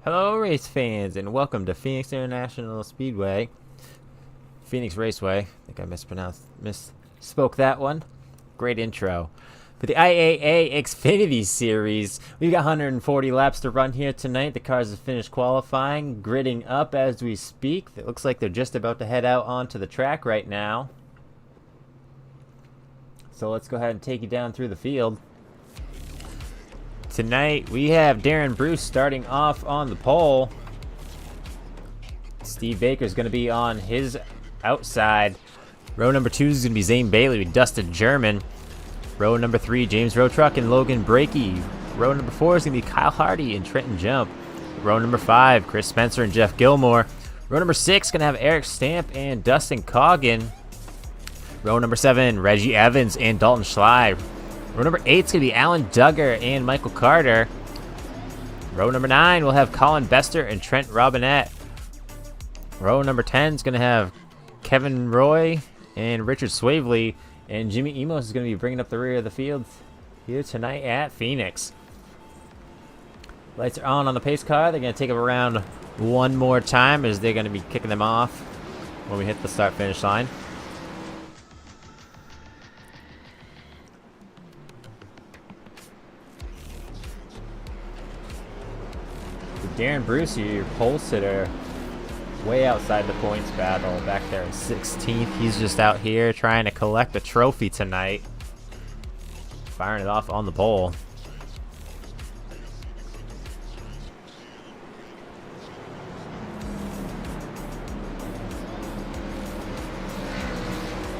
Hello, race fans, and welcome to Phoenix International Speedway. Phoenix Raceway. I think I misspoke that one. Great intro. For the IAA Xfinity Series, we've got 140 laps to run here tonight. The cars have finished qualifying, gridding up as we speak. It looks like they're just about to head out onto the track right now. So let's go ahead and take you down through the field. Tonight, we have Darren Bruce starting off on the pole. Steve Baker's going to be on his outside. Row number 2 is going to be Zane Bailey with Dustin German. Row number 3, James Rotruck and Logan Brakey. Row number 4 is going to be Kyle Hardy and Trenton Jump. Row number 5, Chris Spencer and Jeff Gilmore. Row number 6 going to have Eric Stamp and Dustin Coggin. Row number 7, Reggie Evans and Dalton Schley. Row number 8 is going to be Alan Duggar and Michael Carter. Row number 9 will have Colin Bester and Trent Robinette. Row number 10 is going to have Kevin Roy and Richard Swavely. And Jimmy Emos is going to be bringing up the rear of the field here tonight at Phoenix. Lights are on the pace car. They're going to take them around one more time as they're going to be kicking them off when we hit the start-finish line. Darren Bruce, your pole sitter, way outside the points battle, back there in 16th. He's just out here trying to collect a trophy tonight. Firing it off on the pole.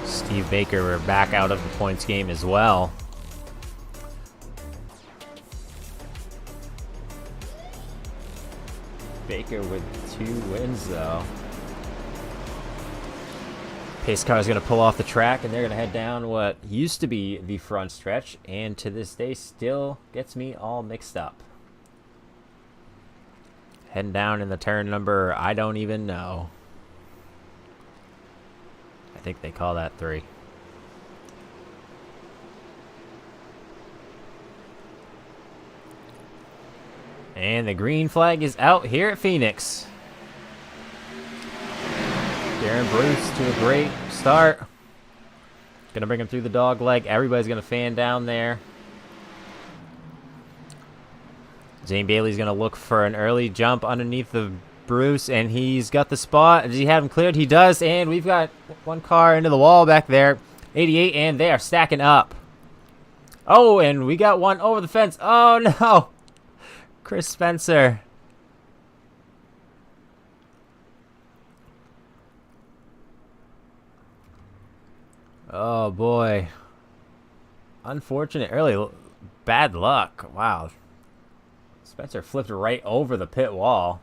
Steve Baker, we're back out of the points game as well. Baker with 2 wins, though. Pace car is going to pull off the track, and they're going to head down what used to be the front stretch, and to this day still gets me all mixed up. Heading down in the turn number, I don't even know. I think they call that 3. And the green flag is out here at Phoenix. Darren Bruce to a great start. Gonna bring him through the dog leg. Everybody's gonna fan down there. Zane Bailey's gonna look for an early jump underneath the Bruce, and he's got the spot. Does he have him cleared? He does, and we've got one car into the wall back there. 88, and they are stacking up. Oh, and we got one over the fence. Oh, no. Chris Spencer. Oh boy. Unfortunate early. Bad luck. Wow. Spencer flipped right over the pit wall.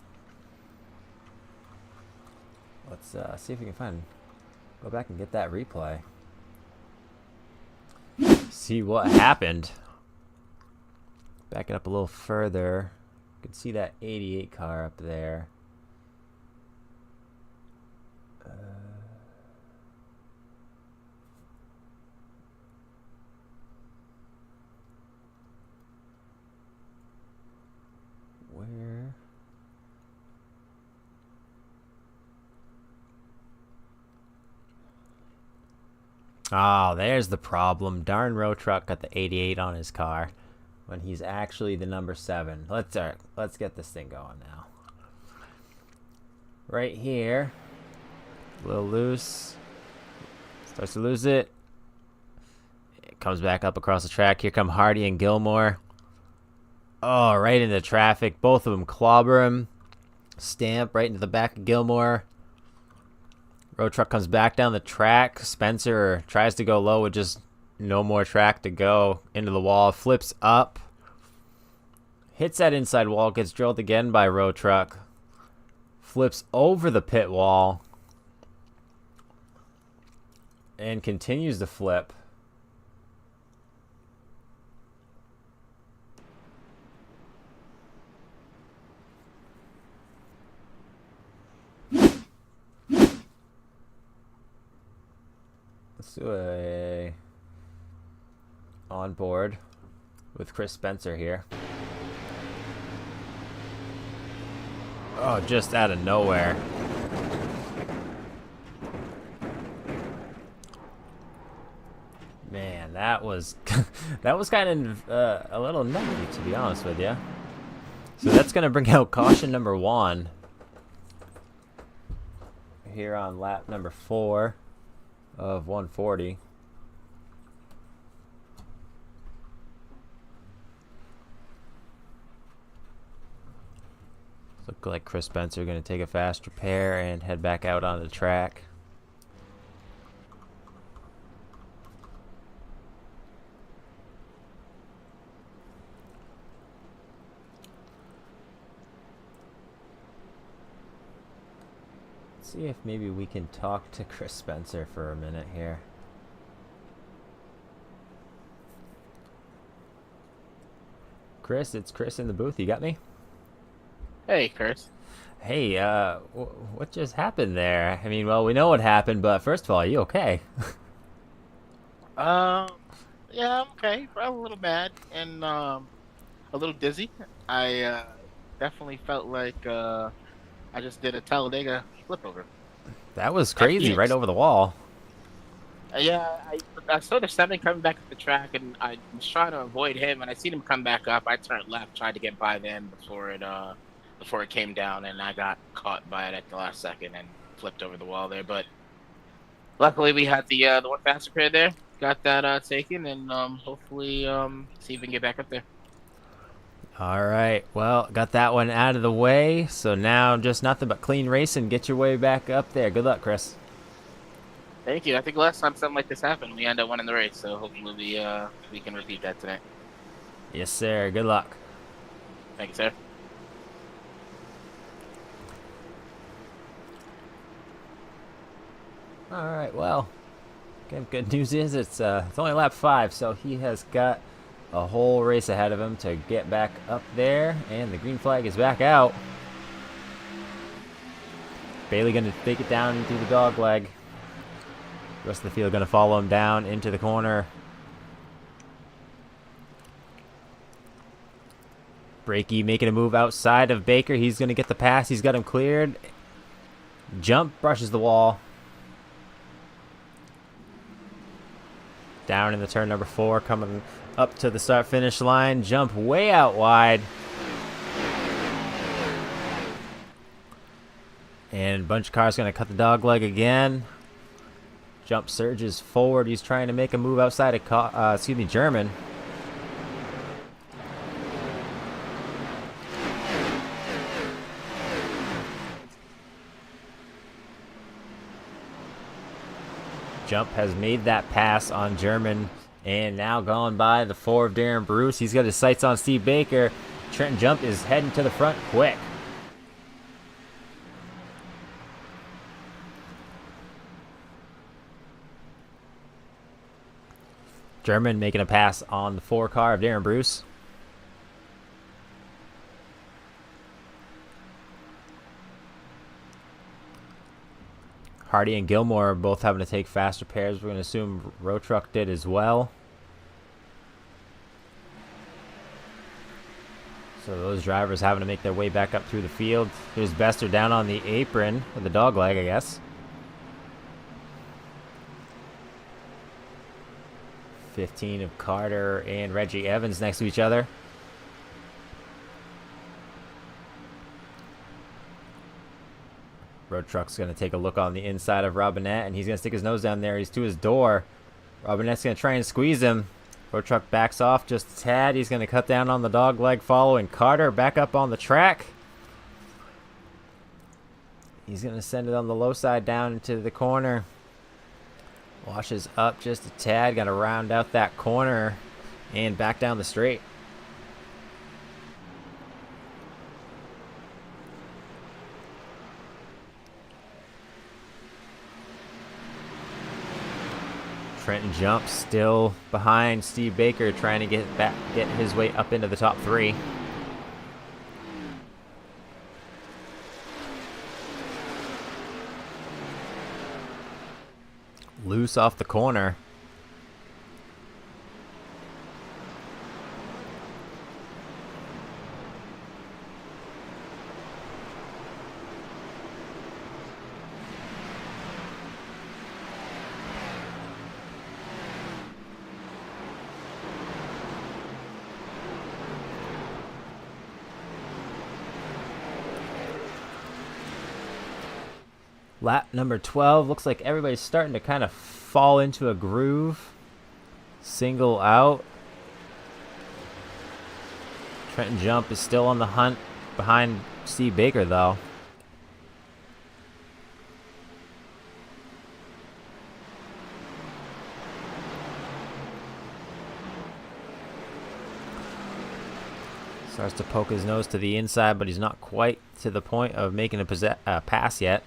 Let's see if we can go back and get that replay. See what happened. Back it up a little further. You can see that 88 car up there. Where? Oh, there's the problem. Darn Rotruck got the 88 on his car when he's actually the number 7. Let's get this thing going now. Right here, a little loose. Starts to lose it. It comes back up across the track. Here come Hardy and Gilmore. Oh, right into traffic. Both of them clobber him. Stamp right into the back of Gilmore. Road truck comes back down the track. Spencer tries to go low with just no more track to go. Into the wall. Flips up. Hits that inside wall. Gets drilled again by road truck. Flips over the pit wall. And continues to flip. Let's do a on board with Chris Spencer here. Oh, just out of nowhere. Man, that was that was kind of a little nutty, to be honest with you. So that's going to bring out caution number 1 here on lap number 4 of 140. Look like Chris Spencer going to take a fast repair and head back out on the track. Let's see if maybe we can talk to Chris Spencer for a minute here. Chris, it's Chris in the booth. You got me? Hey, Chris. Hey, what just happened there? I mean, well, we know what happened, but first of all, are you okay? Um, yeah, I'm okay. I'm a little mad and a little dizzy. I definitely felt like I just did a Talladega flip over That was at crazy, right Phoenix. over the wall. Yeah, I saw the seven coming back up the track, and I was trying to avoid him, and I seen him come back up. I turned left, tried to get by them before it came down, and I got caught by it at the last second and flipped over the wall there. But luckily, we had the one faster pair there. Got that taken, and hopefully see if we can get back up there. All right, well, got that one out of the way, so now just nothing but clean racing. Get your way back up there. Good luck, Chris. Thank you. I think last time something like this happened, we end up winning the race. So hopefully we can repeat that today. Yes, sir. Good luck. Thank you, sir. All right, well, again, good news is it's only lap 5, so he has got a whole race ahead of him to get back up there, and the green flag is back out. Bailey going to take it down into the dog leg. The rest of the field going to follow him down into the corner. Brakey making a move outside of Baker. He's going to get the pass. He's got him cleared. Jump, brushes the wall. Down in the turn number 4, coming up to the start-finish line. Jump way out wide. And a bunch of cars going to cut the dog leg again. Jump surges forward. He's trying to make a move outside of German. Jump has made that pass on German and now gone by the 4 of Darren Bruce. He's got his sights on Steve Baker. Trenton Jump is heading to the front quick. German making a pass on the 4 car of Darren Bruce. Hardy and Gilmore are both having to take fast repairs. We're going to assume Road Truck did as well. So those drivers having to make their way back up through the field. Here's Bester down on the apron with the dog leg, I guess. 15 of Carter and Reggie Evans next to each other. Road Truck's going to take a look on the inside of Robinette, and he's going to stick his nose down there. He's to his door. Robinette's going to try and squeeze him. Road Truck backs off just a tad. He's going to cut down on the dog leg following Carter back up on the track. He's going to send it on the low side down into the corner. Washes up just a tad. Got to round out that corner and back down the straight. Trenton Jump still behind Steve Baker, trying to get his way up into the top 3. Loose off the corner. Lap number 12. Looks like everybody's starting to kind of fall into a groove. Single out. Trenton Jump is still on the hunt behind Steve Baker, though. Starts to poke his nose to the inside, but he's not quite to the point of making a pass yet.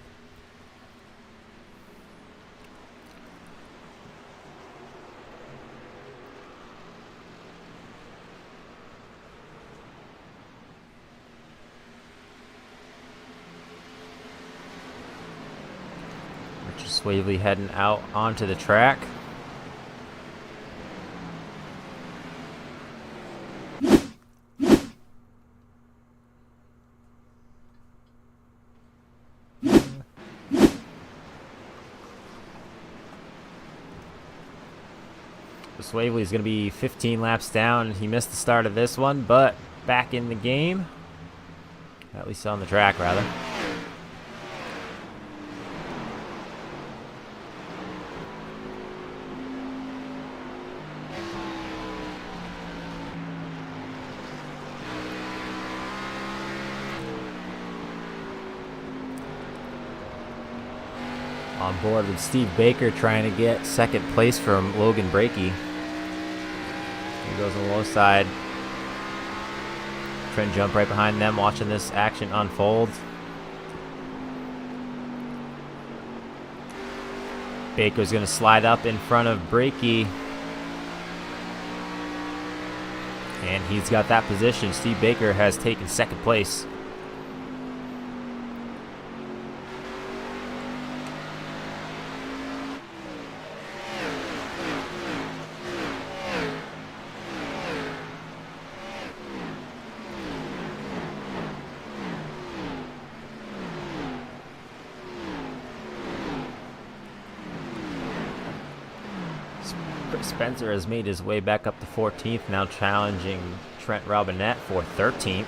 Richard Swavely heading out onto the track. Swavely is going to be 15 laps down. He missed the start of this one, but back in the game. At least on the track, rather. On board with Steve Baker trying to get second place from Logan Brakey. He goes on the low side. Trent Jump right behind them, watching this action unfold. Baker's going to slide up in front of Brakey. And he's got that position. Steve Baker has taken second place. Spencer has made his way back up to 14th, now challenging Trent Robinette for 13th.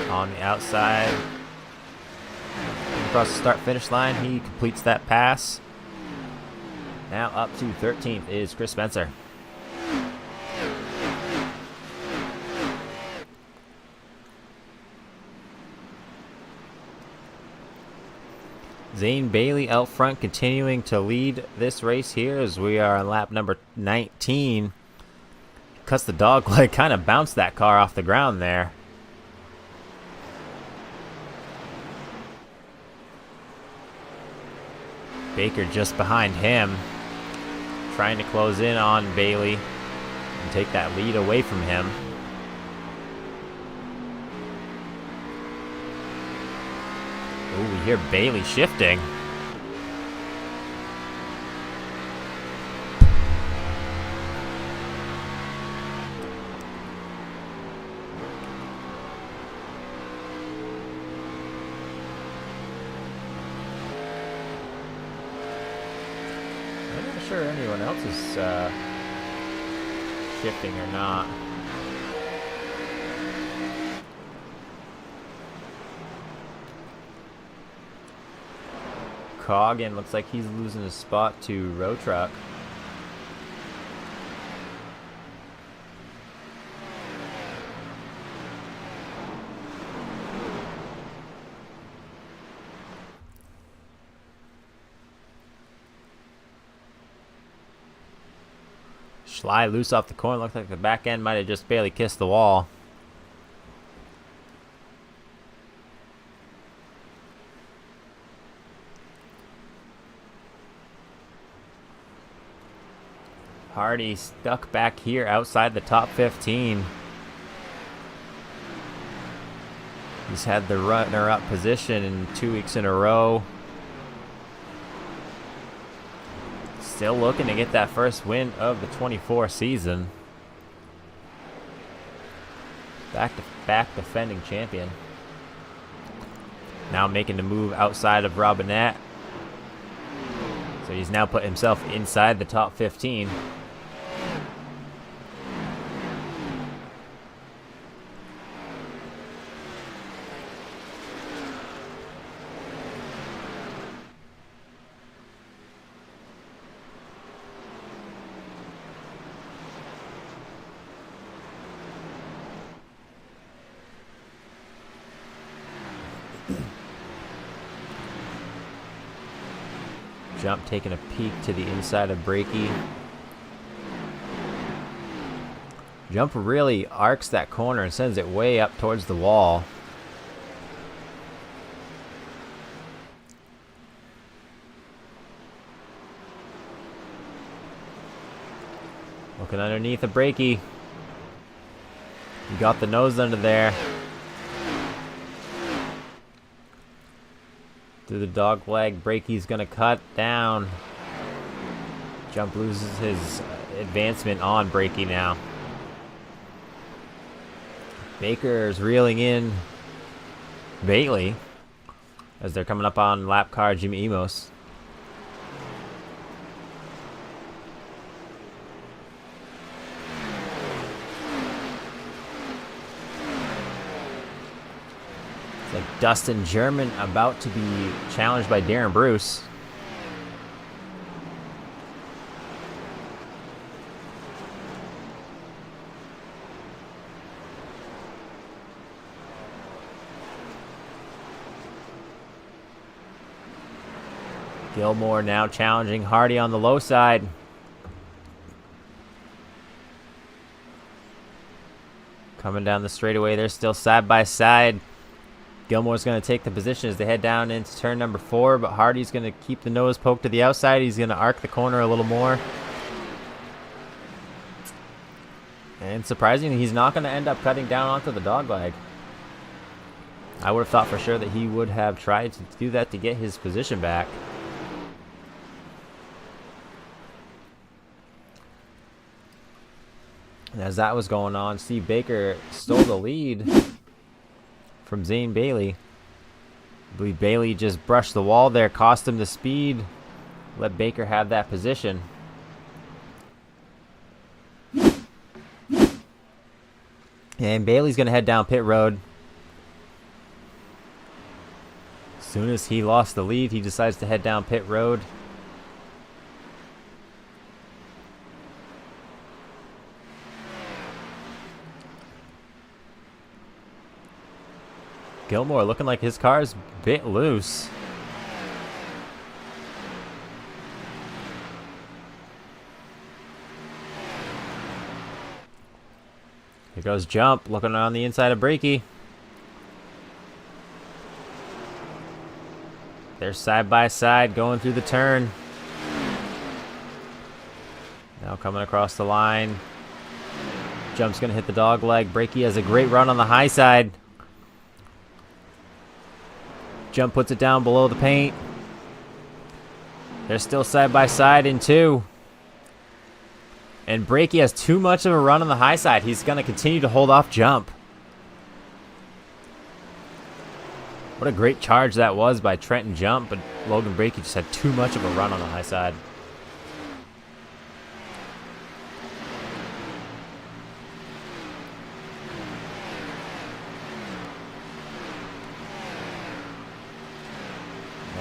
On the outside, across the start-finish line, he completes that pass. Now up to 13th is Chris Spencer. Zane Bailey out front, continuing to lead this race here as we are on lap number 19. Cuts the dog leg, kind of bounced that car off the ground there. Baker just behind him, trying to close in on Bailey and take that lead away from him. Ooh, we hear Bailey shifting. I'm not sure anyone else is shifting or not. Coggin looks like he's losing his spot to Row Truck. Schley loose off the corner. Looks like the back end might have just barely kissed the wall. Hardy stuck back here outside the top 15. He's had the runner-up position in 2 weeks in a row. Still looking to get that first win of the 24 season. Back defending champion. Now making the move outside of Robinette. So he's now put himself inside the top 15. Jump taking a peek to the inside of Brakey. Jump really arcs that corner and sends it way up towards the wall. Looking underneath of Brakey. He got the nose under there. Through the dog leg, Brakey's gonna cut down. Jump loses his advancement on Brakey now. Baker's reeling in Bailey as they're coming up on lap car Jimmy Emos. Like Dustin German about to be challenged by Darren Bruce. Gilmore now challenging Hardy on the low side. Coming down the straightaway, they're still side by side. Gilmore's going to take the position as they head down into turn number 4, but Hardy's going to keep the nose poked to the outside. He's going to arc the corner a little more. And surprisingly, he's not going to end up cutting down onto the dogleg. I would have thought for sure that he would have tried to do that to get his position back. And as that was going on, Steve Baker stole the lead from Zane Bailey. I believe Bailey just brushed the wall there, cost him the speed, let Baker have that position. And Bailey's going to head down pit road. As soon as he lost the lead, he decides to head down pit road. Gilmore looking like his car's a bit loose. Here goes Jump, looking on the inside of Brakey. They're side by side going through the turn. Now coming across the line. Jump's going to hit the dog leg. Brakey has a great run on the high side. Jump puts it down below the paint. They're still side by side in 2. And Brakey has too much of a run on the high side. He's going to continue to hold off Jump. What a great charge that was by Trenton Jump, but Logan Brakey just had too much of a run on the high side.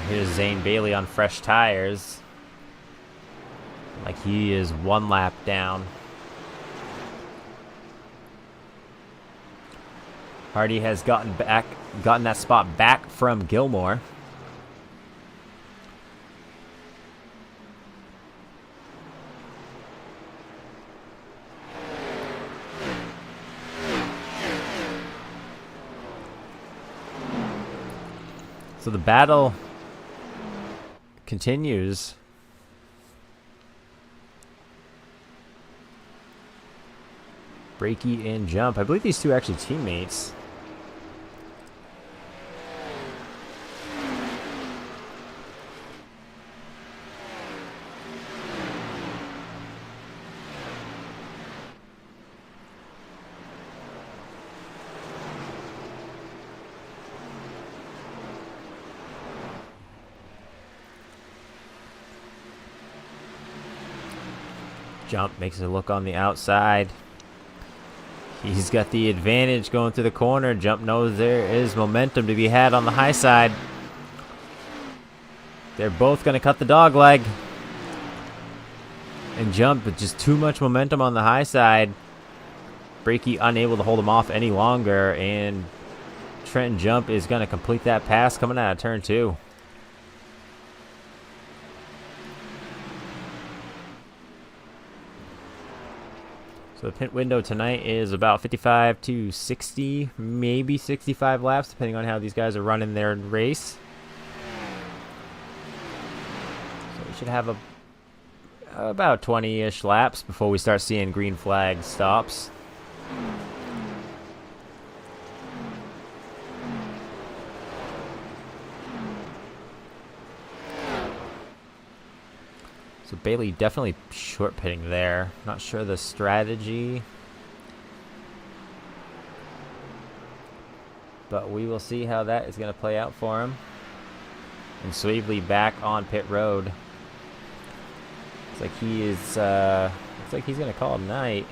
Here's Zane Bailey on fresh tires. Like he is 1 lap down. Hardy has gotten that spot back from Gilmore. So the battle continues. Brakey and Jump. I believe these two are actually teammates. Jump makes a look on the outside. He's got the advantage going through the corner. Jump knows there is momentum to be had on the high side. They're both going to cut the dog leg. And Jump with just too much momentum on the high side. Breaky unable to hold him off any longer. And Trent Jump is going to complete that pass coming out of turn 2. So the pit window tonight is about 55 to 60, maybe 65 laps, depending on how these guys are running their race. So we should have about 20-ish laps before we start seeing green flag stops. So Bailey definitely short pitting there. Not sure the strategy. But we will see how that is going to play out for him. And Swavely back on pit road. Looks like he is looks like he's going to call it night.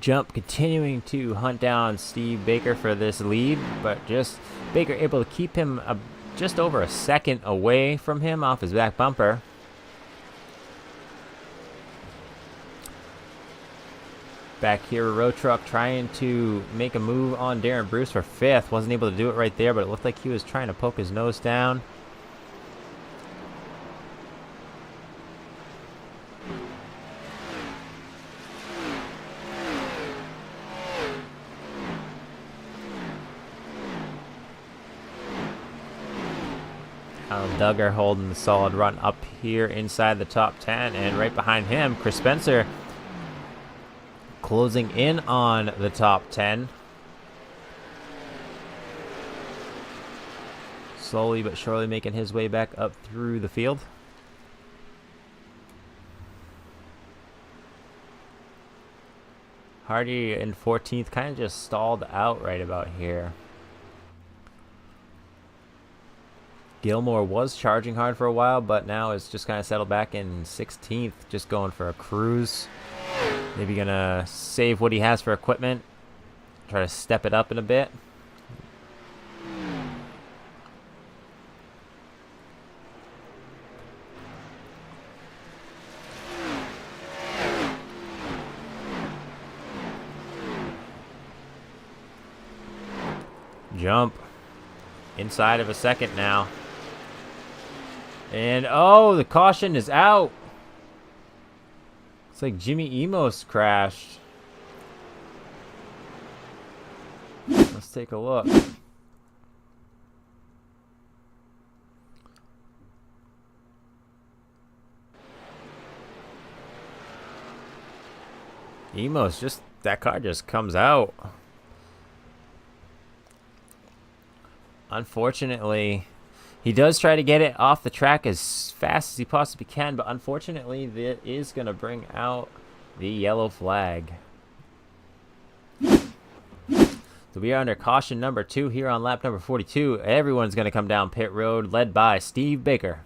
Jump continuing to hunt down Steve Baker for this lead, but just Baker able to keep him just over a second away from him off his back bumper. Back here, Road Truck trying to make a move on Darren Bruce for 5th. Wasn't able to do it right there, but it looked like he was trying to poke his nose down. Duggar holding the solid run up here inside the top 10, and right behind him, Chris Spencer closing in on the top 10. Slowly but surely making his way back up through the field. Hardy in 14th, kind of just stalled out right about here. Gilmore was charging hard for a while, but now it's just kind of settled back in 16th, just going for a cruise. Maybe gonna save what he has for equipment, try to step it up in a bit. Jump inside of a second now. And oh, the caution is out. It's like Jimmy Emos crashed. Let's take a look. Emos, just that car just comes out. Unfortunately, he does try to get it off the track as fast as he possibly can, but unfortunately, that is going to bring out the yellow flag. So we are under caution number 2 here on lap number 42. Everyone's going to come down pit road, led by Steve Baker.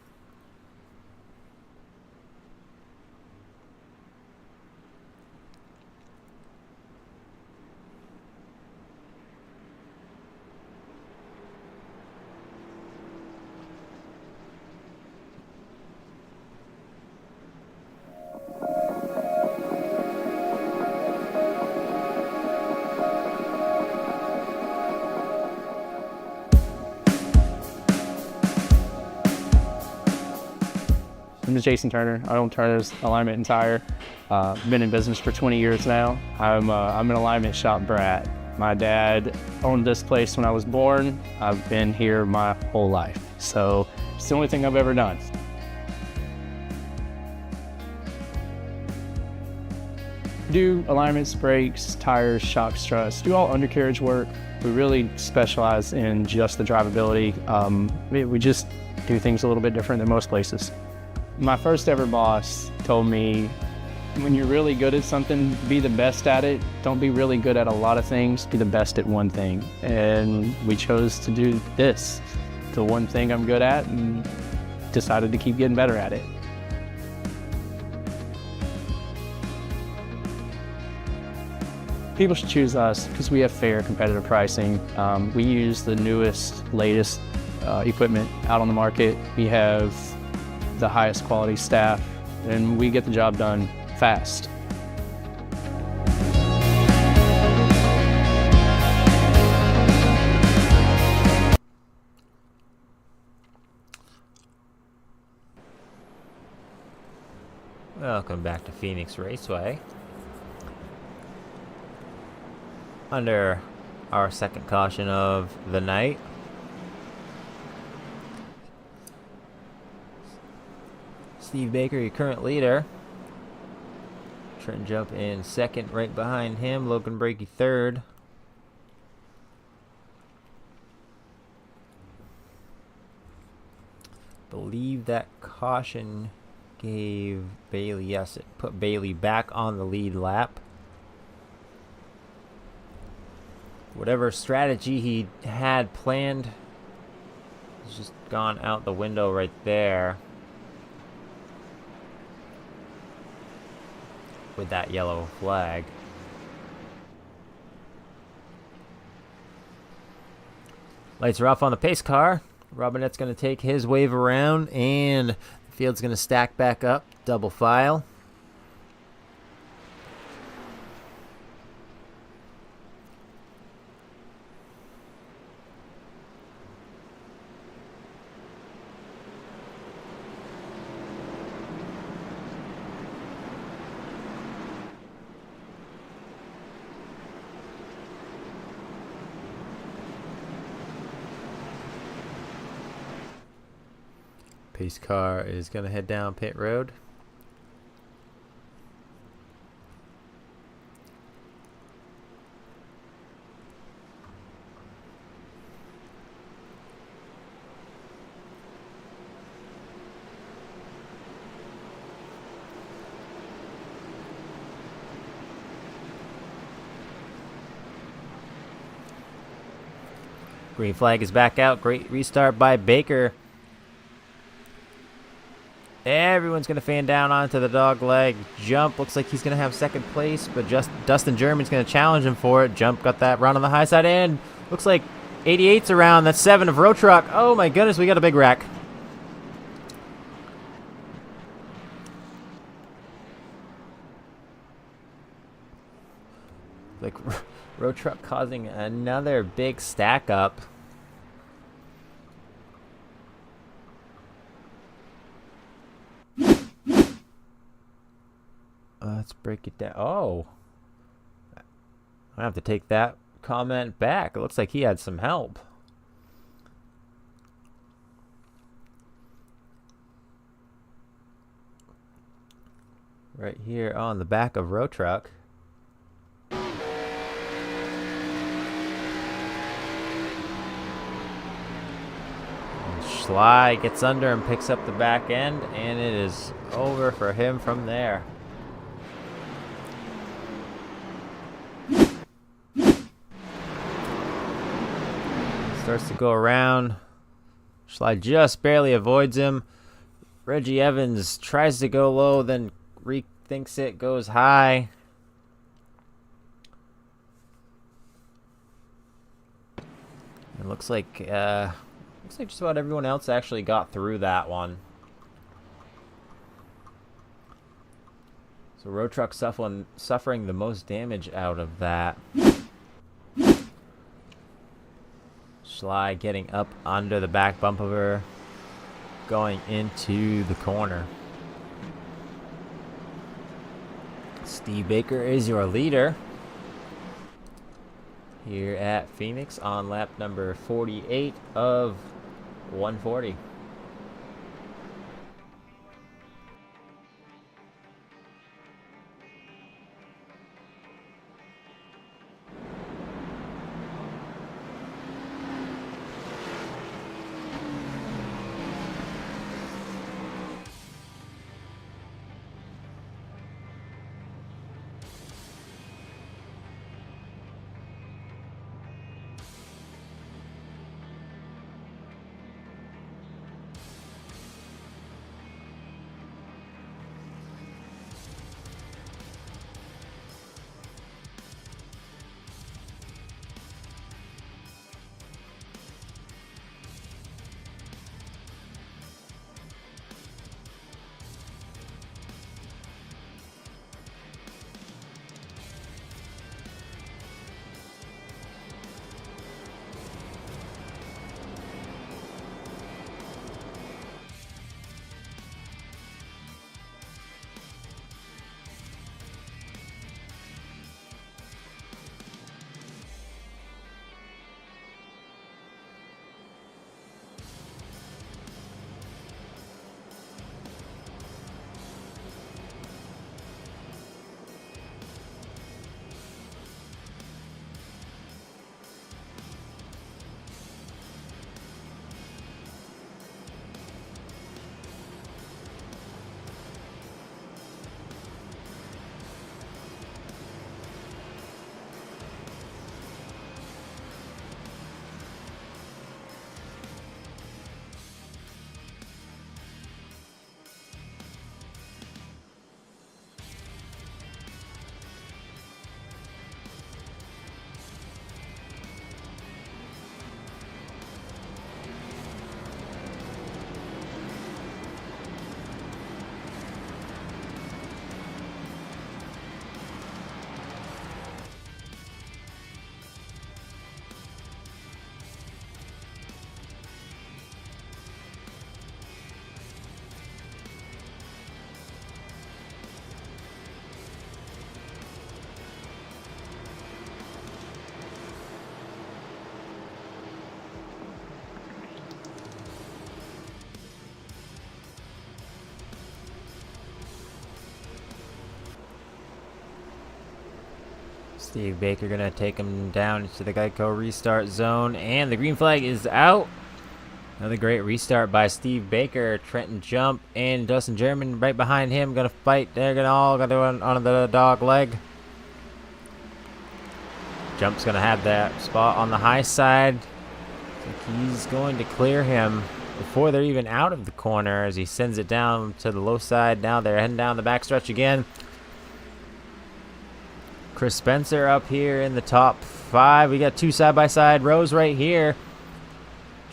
I'm Jason Turner. I own Turner's Alignment and Tire. Been in business for 20 years now. I'm an alignment shop brat. My dad owned this place when I was born. I've been here my whole life. So it's the only thing I've ever done. Do alignments, brakes, tires, shock struts, do all undercarriage work. We really specialize in just the drivability. We just do things a little bit different than most places. My first ever boss told me, when you're really good at something, be the best at it. Don't be really good at a lot of things, be the best at one thing. And we chose to do this, the one thing I'm good at, and decided to keep getting better at it. People should choose us because we have fair, competitive pricing. We use the newest, latest equipment out on the market. We have the highest quality staff, and we get the job done fast. Welcome back to Phoenix Raceway. Under our second caution of the night. Steve Baker, your current leader. Trent Jump in second, right behind him. Logan Brakey third. Believe that caution gave Bailey, yes, it put Bailey back on the lead lap. Whatever strategy he had planned has just gone out the window right there with that yellow flag. Lights are off on the pace car. Robinette's going to take his wave around, and the field's going to stack back up, double file. Pace car is going to head down pit road. Green flag is back out. Great restart by Baker. Everyone's going to fan down onto the dog leg. Jump looks like he's going to have second place, but just Dustin German's going to challenge him for it. Jump got that run on the high side, and looks like 88's around. That's 7 of Road Truck. Oh my goodness, we got a big wreck. Like Road Truck causing another big stack up. Let's break it down. Oh, I have to take that comment back. It looks like he had some help. Right here on the back of Road Truck. Sly gets under and picks up the back end, and it is over for him from there. Starts to go around. Sly just barely avoids him. Reggie Evans tries to go low, then rethinks it, goes high. It looks like just about everyone else actually got through that one. So Road Truck suffering the most damage out of that. Sly getting up under the back bumper, going into the corner. Steve Baker is your leader here at Phoenix on lap number 48 of 140. Steve Baker gonna take him down to the Geico restart zone, and the green flag is out. Another great restart by Steve Baker. Trenton Jump and Dustin German right behind him, gonna fight. They're gonna all go on the dog leg. Jump's gonna have that spot on the high side. He's going to clear him before they're even out of the corner as he sends it down to the low side. Now they're heading down the backstretch again. Chris Spencer up here in the top 5. We got 2 side-by-side rows right here.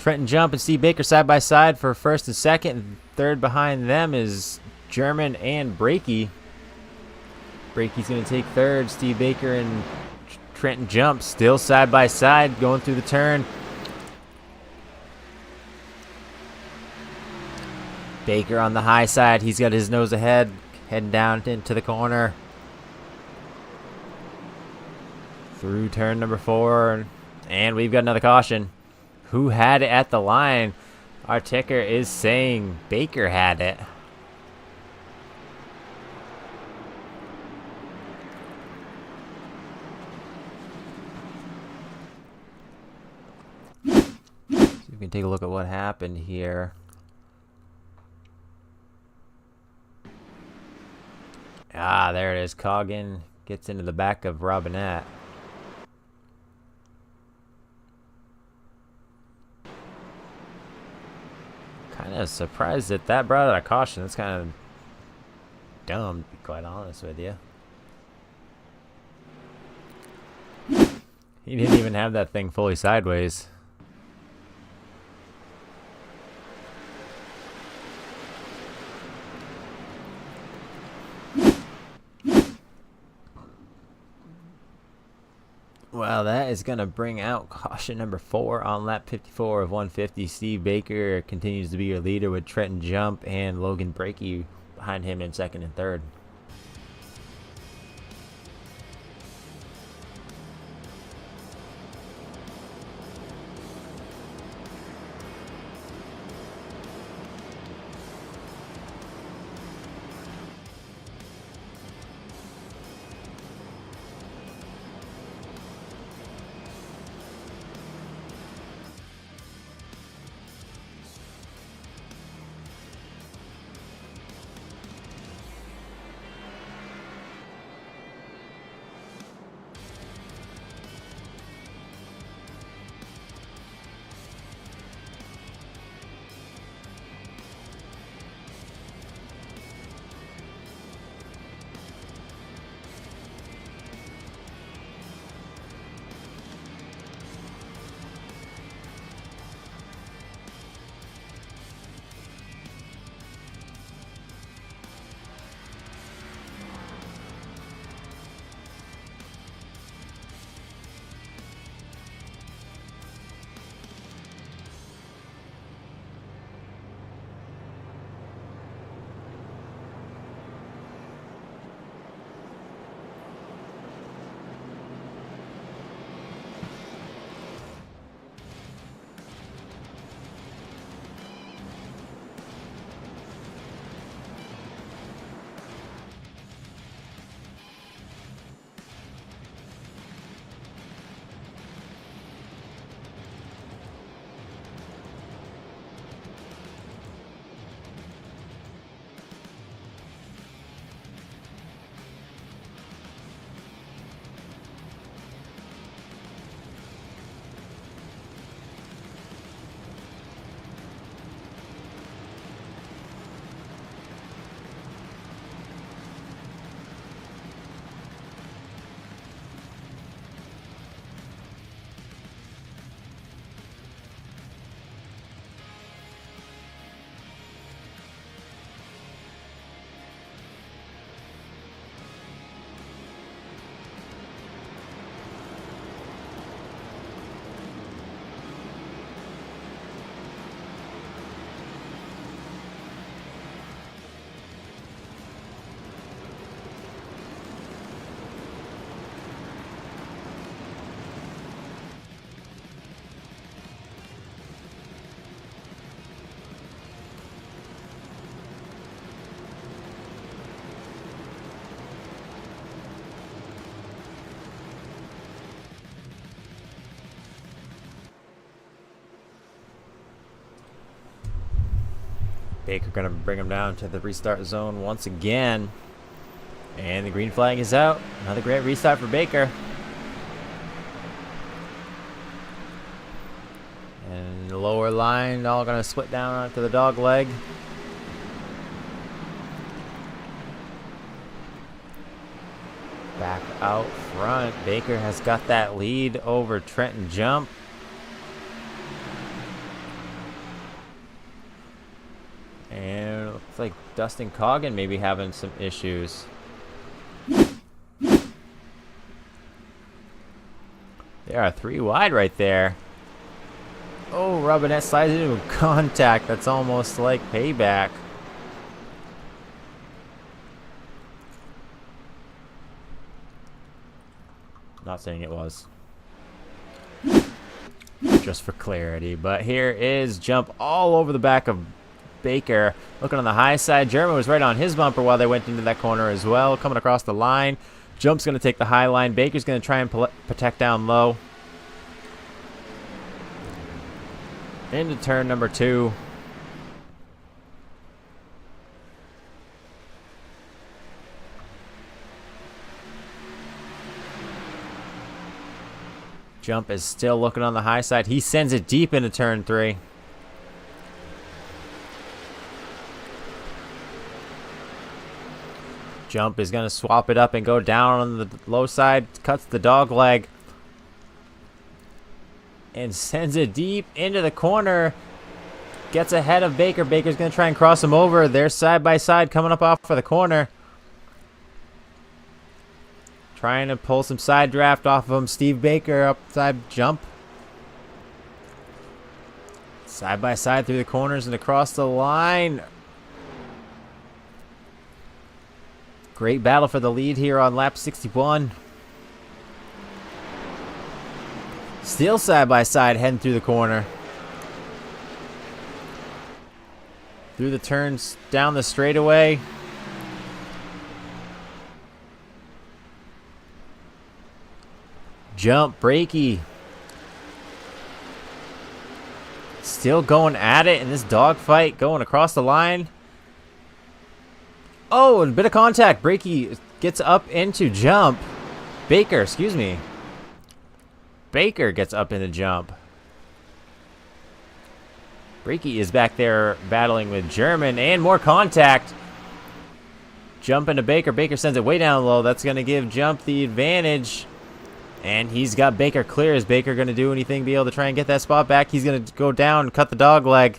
Trenton Jump and Steve Baker side-by-side for first and second. And third behind them is German and Brakey. Brakey's going to take third. Steve Baker and Trenton Jump still side-by-side going through the turn. Baker on the high side. He's got his nose ahead, heading down into the corner. Through turn number 4, and we've got another caution. Who had it at the line? Our ticker is saying Baker had it. So we can take a look at what happened here. Ah, there it is. Coggin gets into the back of Robinette. Kind of surprised that that brought out a caution. That's kind of dumb, to be quite honest with you. He didn't even have that thing fully sideways. Well, that is going to bring out caution number 4 on lap 54 of 150. Steve Baker continues to be your leader with Trenton Jump and Logan Brakey behind him in second and third. Baker gonna bring him down to the restart zone once again. And the green flag is out. Another great restart for Baker. And the lower line all gonna split down onto the dog leg. Back out front. Baker has got that lead over Trenton Jump. And it looks like Dustin Coggin may be having some issues. There are 3 wide right there. Oh, Robinette slides into contact. That's almost like payback. Not saying it was. Just for clarity. But here is Jump all over the back of Baker. Looking on the high side. German was right on his bumper while they went into that corner as well. Coming across the line. Jump's going to take the high line. Baker's going to try and protect down low. Into turn number 2. Jump is still looking on the high side. He sends it deep into turn 3. Jump is going to swap it up and go down on the low side. Cuts the dog leg. And sends it deep into the corner. Gets ahead of Baker. Baker's going to try and cross him over. They're side by side coming up off for the corner. Trying to pull some side draft off of him. Steve Baker upside Jump. Side by side through the corners and across the line. Great battle for the lead here on lap 61. Still side by side heading through the corner. Through the turns, down the straightaway. Jump, Brakey. Still going at it in this dogfight, going across the line. Oh, and a bit of contact. Brakey gets up into Jump. Baker, excuse me. Baker gets up into Jump. Brakey is back there battling with German, and more contact. Jump into Baker. Baker sends it way down low. That's going to give Jump the advantage. And he's got Baker clear. Is Baker going to do anything, be able to try and get that spot back? He's going to go down and cut the dog leg.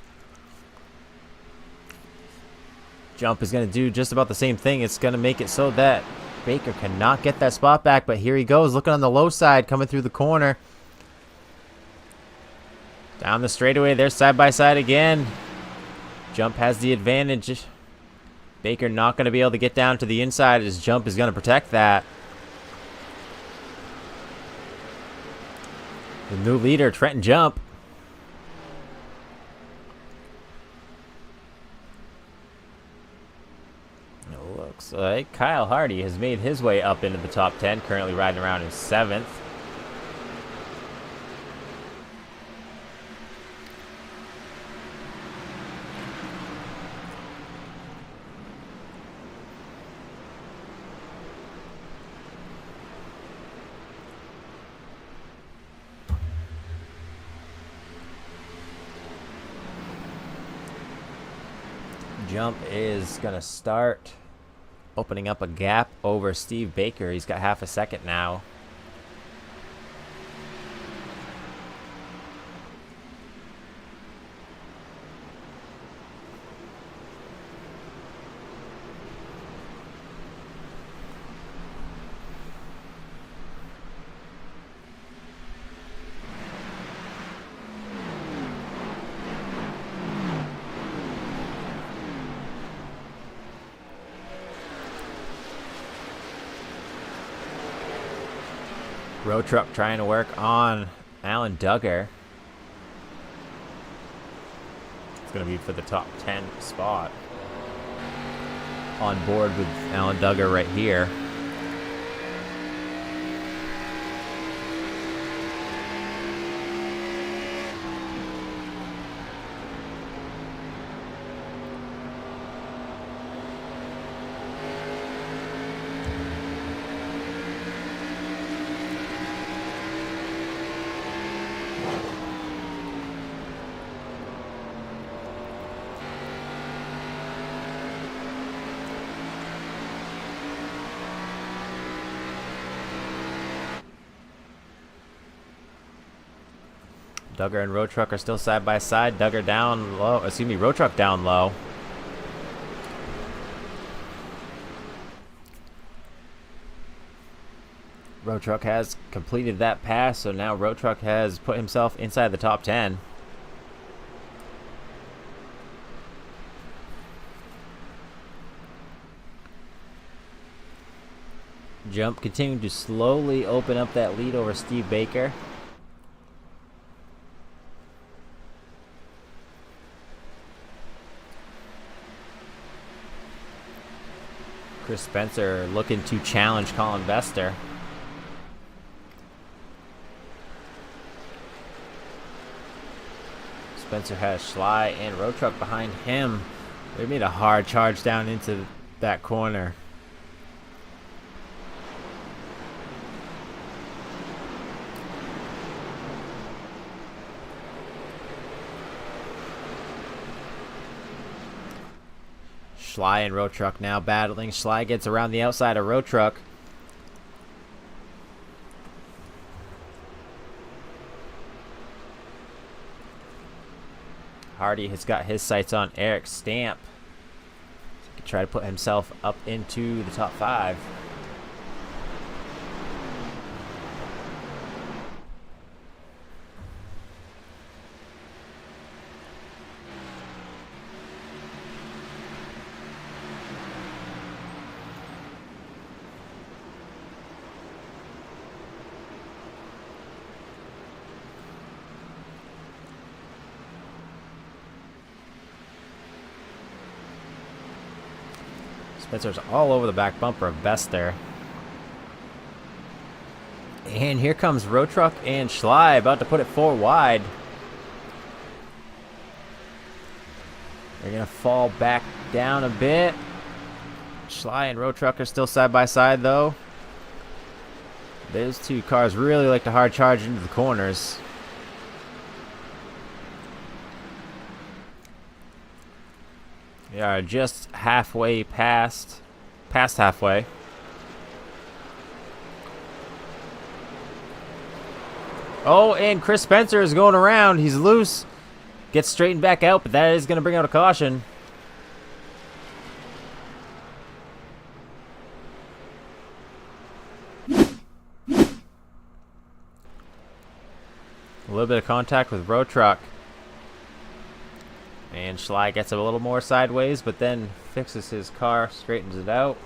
Jump is going to do just about the same thing. It's going to make it so that Baker cannot get that spot back. But here he goes, looking on the low side, coming through the corner. Down the straightaway. They're side by side again. Jump has the advantage. Baker not going to be able to get down to the inside as Jump is going to protect that. The new leader, Trenton Jump. It looks like Kyle Hardy has made his way up into the top 10, currently riding around in 7th. Jump is going to start opening up a gap over Steve Baker. He's got half a second now. Road Truck trying to work on Alan Duggar. It's going to be for the top 10 spot. On board with Alan Duggar right here. Duggar and Road Truck are still side by side. Duggar down low. Excuse me, Road Truck down low. Road Truck has completed that pass, so now Road Truck has put himself inside the top 10. Jump continuing to slowly open up that lead over Steve Baker. Chris Spencer looking to challenge Colin Vester. Spencer has Schley and Road Truck behind him. They made a hard charge down into that corner. Schley and Road Truck now battling. Schley gets around the outside of Road Truck. Hardy has got his sights on Eric Stamp. He can try to put himself up into the top 5. Spencer's all over the back bumper of Vester. And here comes Road Truck and Schley about to put it 4 wide. They're going to fall back down a bit. Schley and Road Truck are still side by side though. Those two cars really like to hard charge into the corners. We are just halfway past halfway. Oh, and Chris Spencer is going around. He's loose. Gets straightened back out, but that is going to bring out a caution. A little bit of contact with Road Truck. And Schley gets a little more sideways, but then fixes his car, straightens it out.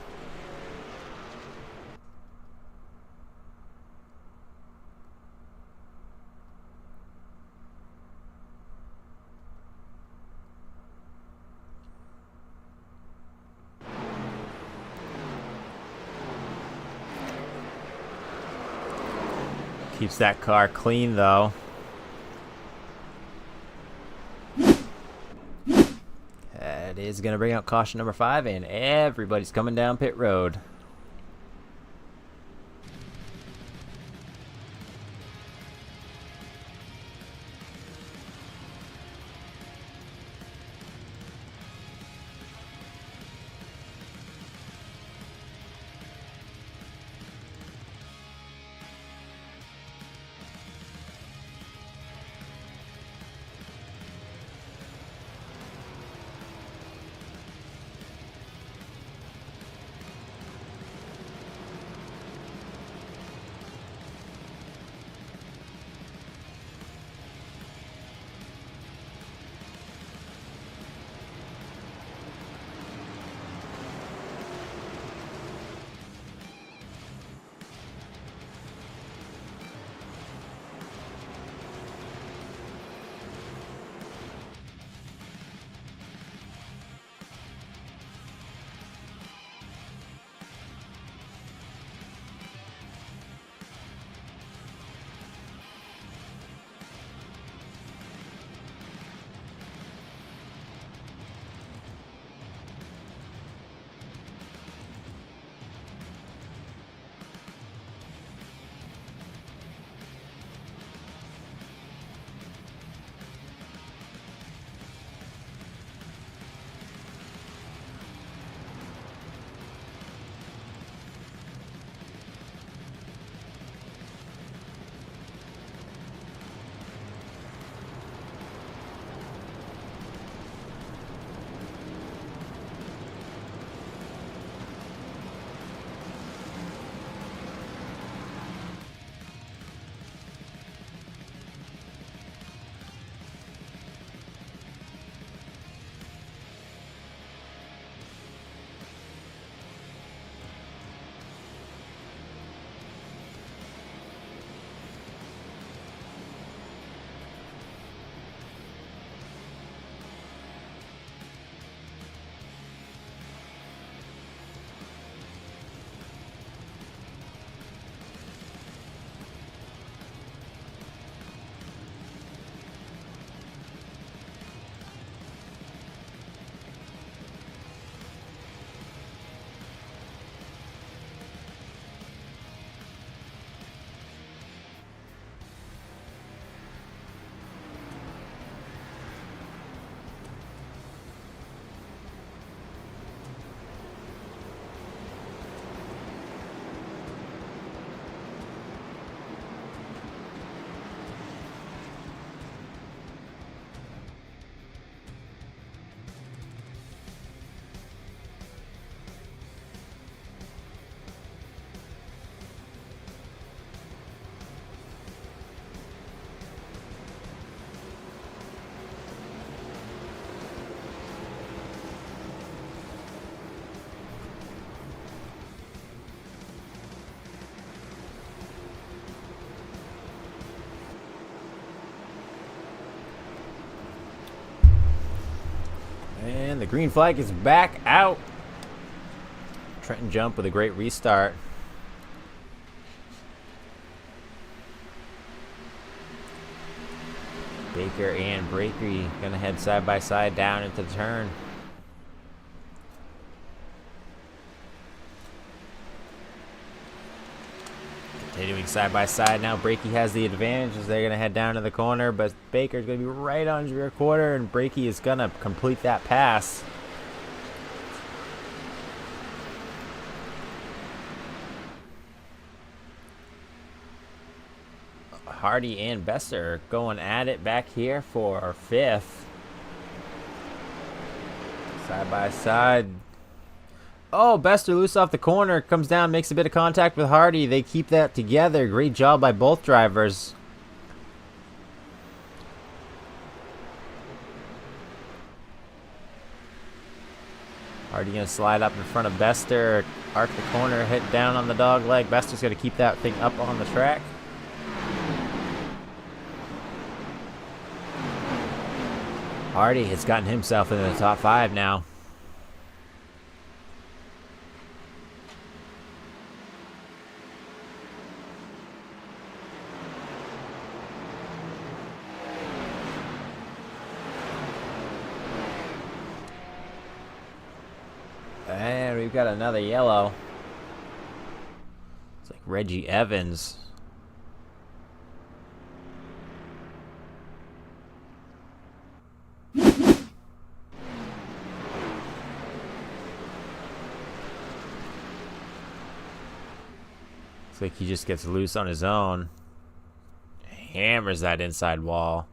Keeps that car clean though. That is going to bring out caution number 5, and everybody's coming down pit road. green flag is back out. Trenton Jump with a great restart. Baker and Breakery gonna head side by side down into the turn. Continuing side by side now. Breaky has the advantage as they're gonna head down to the corner, but Baker's gonna be right on his rear quarter, and Breaky is gonna complete that pass. Hardy and Bester going at it back here for 5th. Side by side. Oh, Bester loose off the corner. Comes down, makes a bit of contact with Hardy. They keep that together. Great job by both drivers. Hardy going to slide up in front of Bester. Arc the corner, hit down on the dog leg. Bester's going to keep that thing up on the track. Hardy has gotten himself into the top 5 now. And we've got another yellow. It's like Reggie Evans. Like he just gets loose on his own. Hammers that inside wall.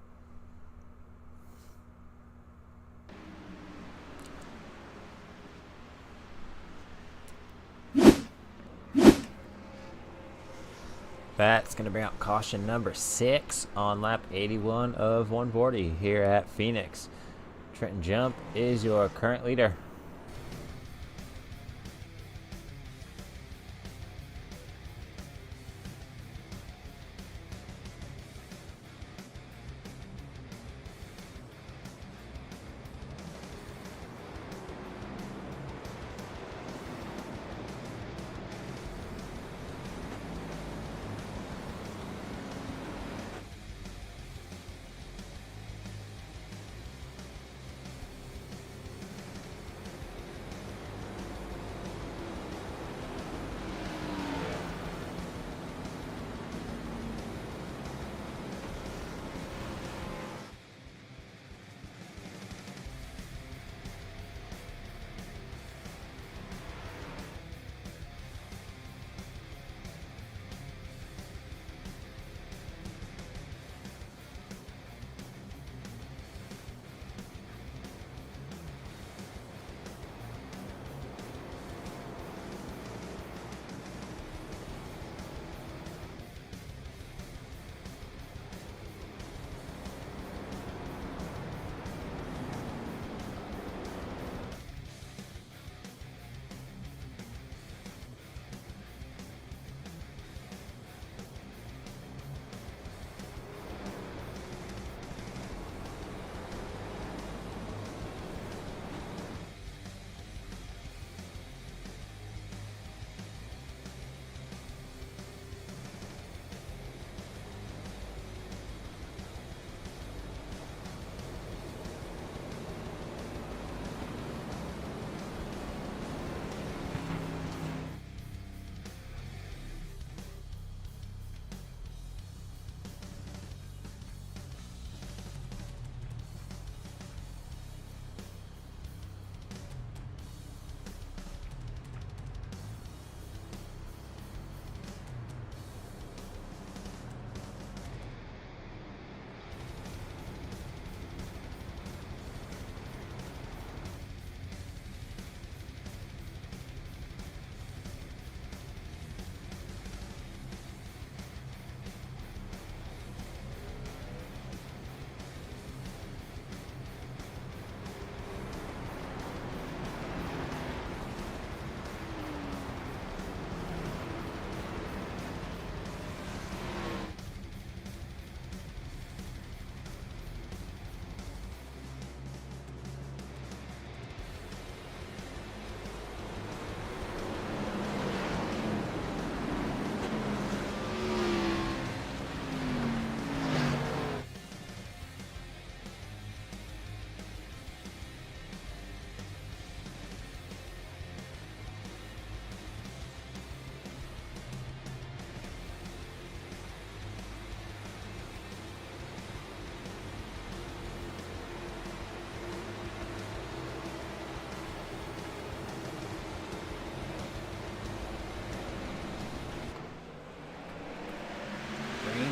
That's going to bring out caution number 6 on lap 81 of 140 here at Phoenix. Trenton Jump is your current leader.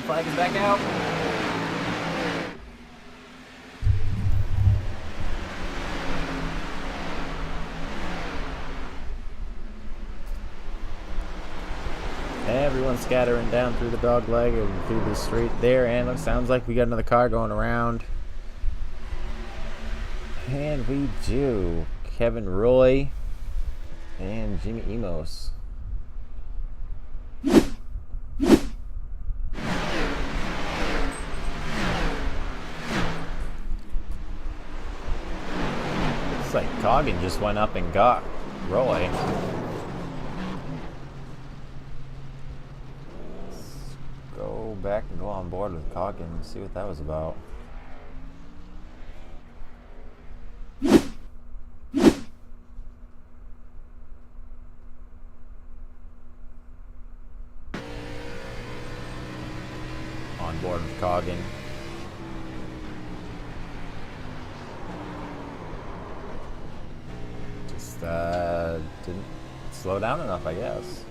flag is back out. Everyone's scattering down through the dog leg and through the straight there, and it sounds like we got another car going around. And we do. Kevin Roy and Jimmy Emos. Looks like Coggin just went up and got Roy. Go back and go on board with Coggin and see what that was about. On board with Coggin. Just didn't slow down enough, I guess.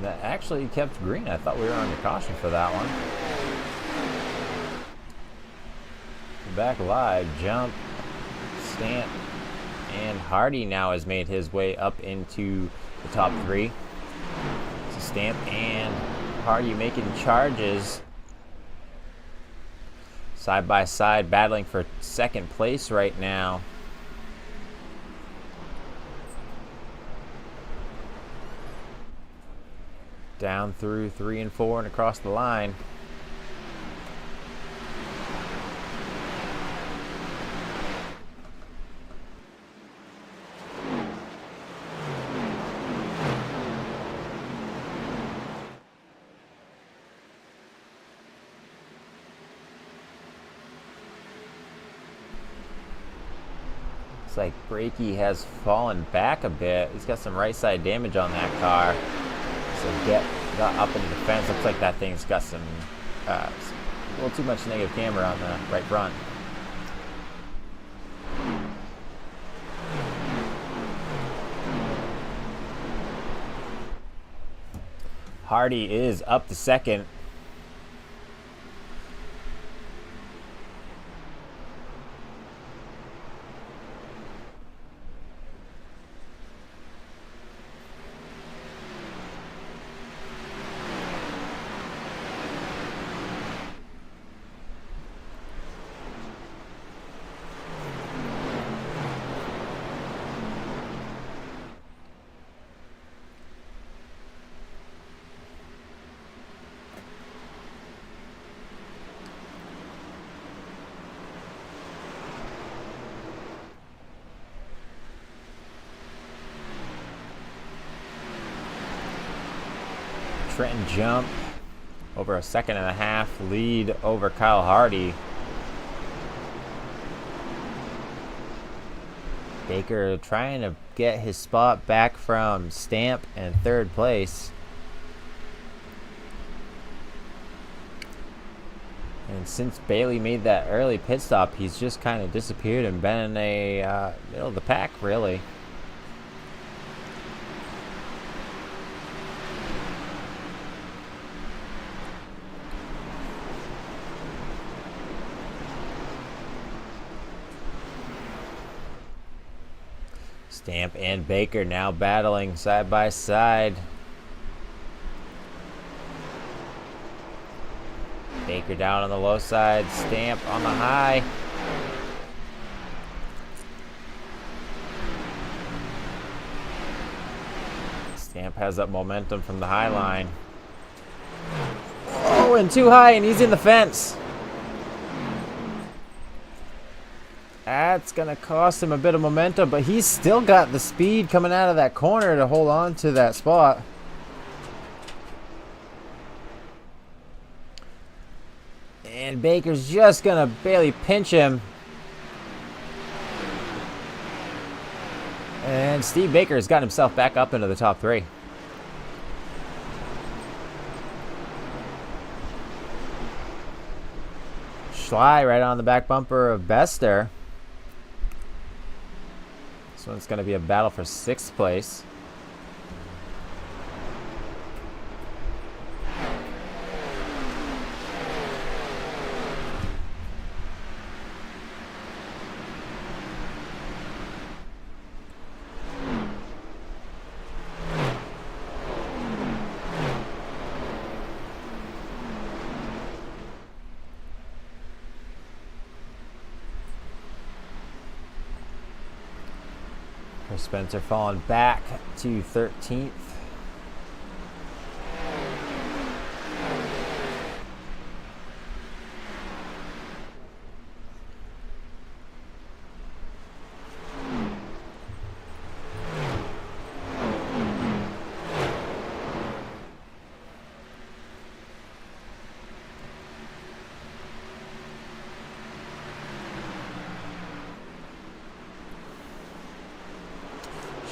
That actually kept green. I thought we were under caution for that one. Back live, jump, Stamp, and Hardy now has made his way up into the top 3. So Stamp and Hardy making charges. Side by side, battling for second place right now. Down through 3 and 4 and across the line. Looks like Brakey has fallen back a bit. He's got some right side damage on that car. So got up into the fence. Looks like that thing's got some a little too much negative camera on the right front. Hardy is up to second. Trenton jump over a 1.5 seconds lead over Kyle Hardy. Baker trying to get his spot back from Stamp in 3rd place. And since Bailey made that early pit stop, he's just kind of disappeared and been in the middle of the pack, really. Stamp and Baker now battling side by side. Baker down on the low side, Stamp on the high. Stamp has that momentum from the high line. Oh, and too high, and he's in the fence. That's going to cost him a bit of momentum, but he's still got the speed coming out of that corner to hold on to that spot. And Baker's just going to barely pinch him. And Steve Baker has got himself back up into the top 3. Schley right on the back bumper of Bester. This one's going to be a battle for 6th place. Spencer falling back to 13th.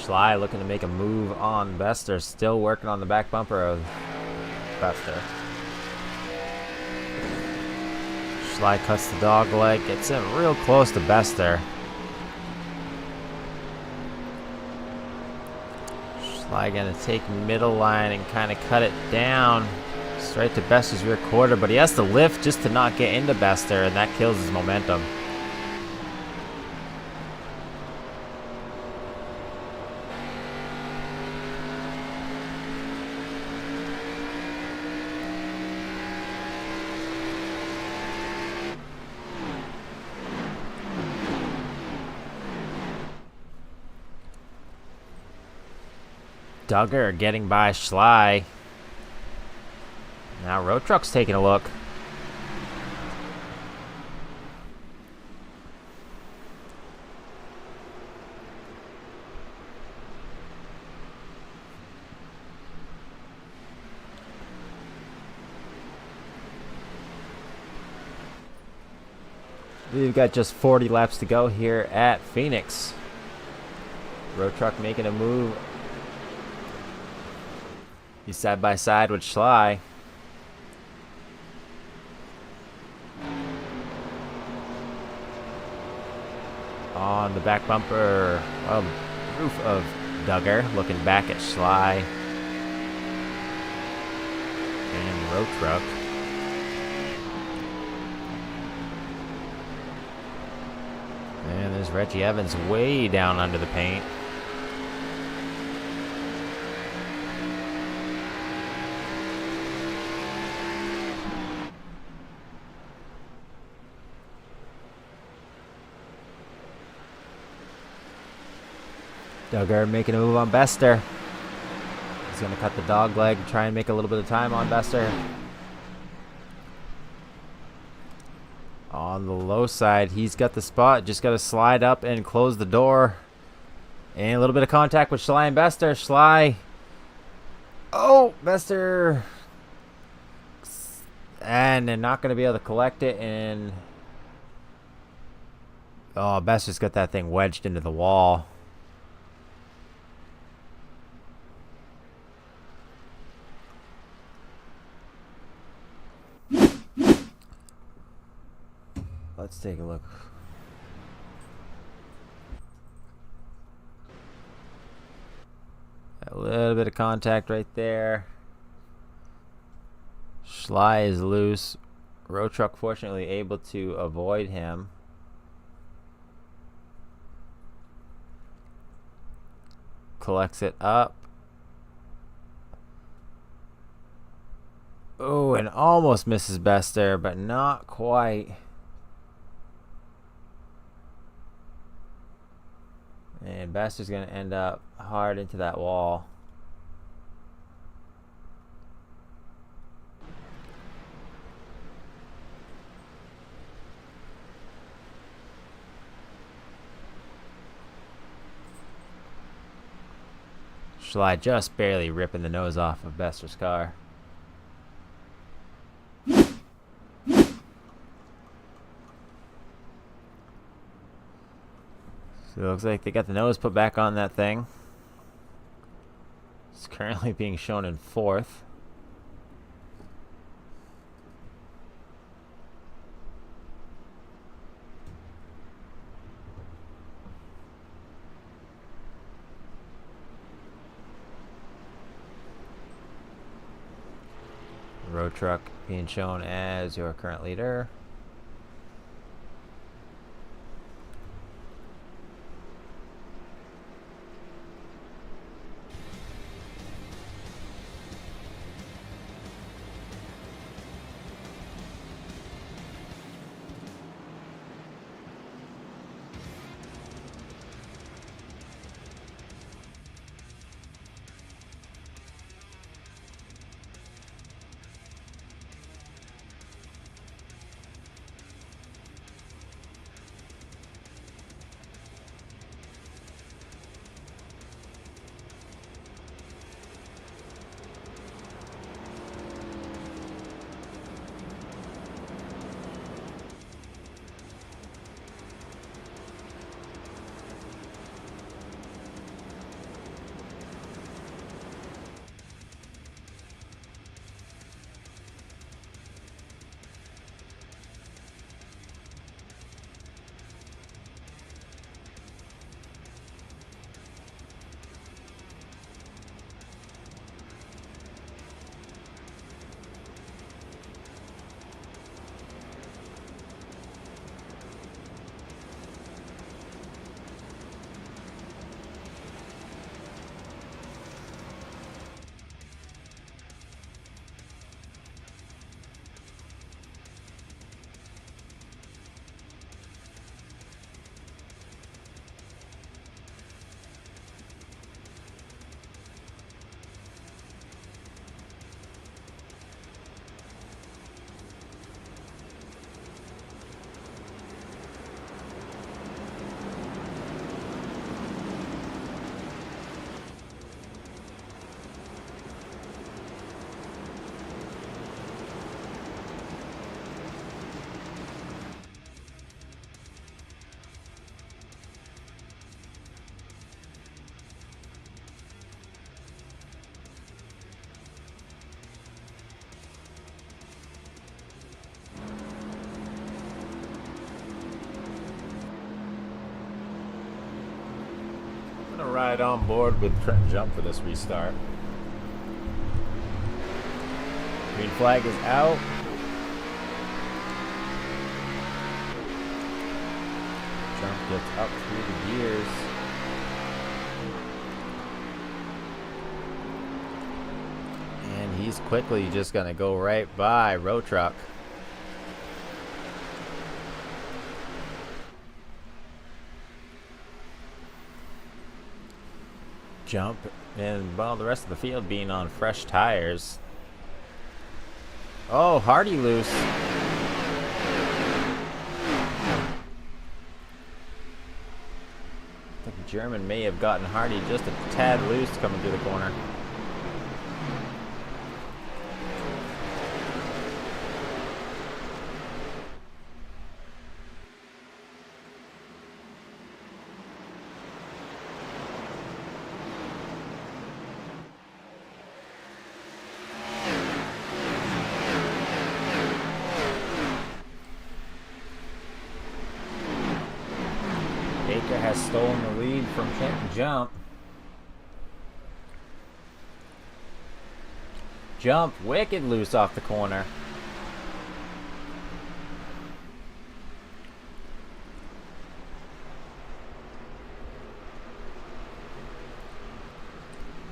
Schley looking to make a move on Bester. Still working on the back bumper of Bester. Schley cuts the dog leg. Gets him real close to Bester. Schley gonna take middle line and kind of cut it down. Straight to Bester's rear quarter. But he has to lift just to not get into Bester. And that kills his momentum. Duggar getting by Schley. Now Road Truck's taking a look. We've got just 40 laps to go here at Phoenix. Road Truck making a move. He's side by side with Schley. On the back bumper, roof of Duggar, looking back at Schley. And Road Truck. And there's Reggie Evans way down under the paint. Duggar making a move on Bester. He's going to cut the dog leg, try and make a little bit of time on Bester. On the low side, he's got the spot. Just got to slide up and close the door. And a little bit of contact with Schley and Bester. Schley. Oh, Bester. And they're not going to be able to collect it. And oh, Bester's got that thing wedged into the wall. Let's take a look. A little bit of contact right there. Schley is loose. Road Truck fortunately able to avoid him. Collects it up. Oh, and almost misses Bester, but not quite. And Bester's going to end up hard into that wall. Schley just barely ripping the nose off of Bester's car. So it looks like they got the nose put back on that thing. It's currently being shown in 4th. Road Truck being shown as your current leader. Gonna ride on board with Trent Jump for this restart. Green flag is out. Jump gets up through the gears. And he's quickly just gonna go right by Road Truck. Jump, and well, the rest of the field being on fresh tires. Oh, Hardy loose. I think German may have gotten Hardy just a tad loose coming through the corner. Baker has stolen the lead from Trent Jump. Jump wicked loose off the corner.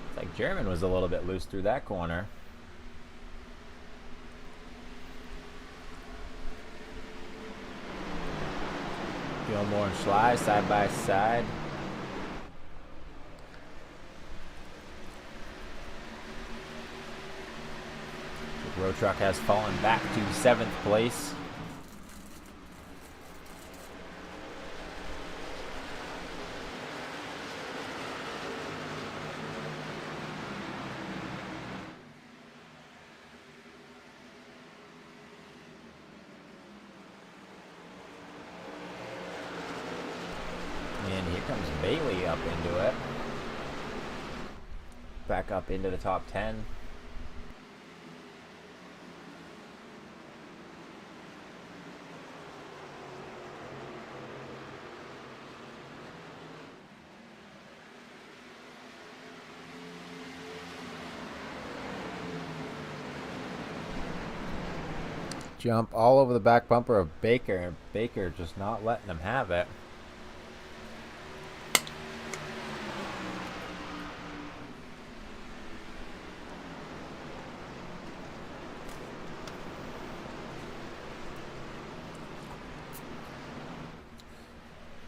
It's like German was a little bit loose through that corner. Gilmore and Schley side by side. The Road Truck has fallen back to 7th place. And here comes Bailey up into it. Back up into the top 10. Jump all over the back bumper of Baker, and Baker just not letting him have it.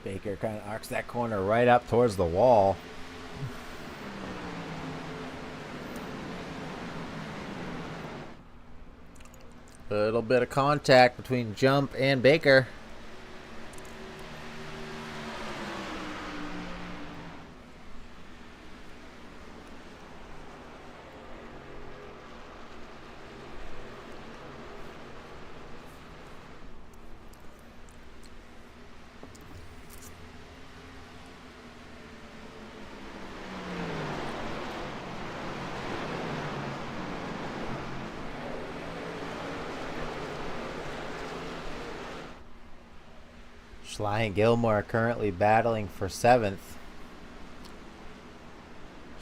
Baker kind of arcs that corner right up towards the wall. Little bit of contact between Jump and Baker. Schley and Gilmore are currently battling for 7th.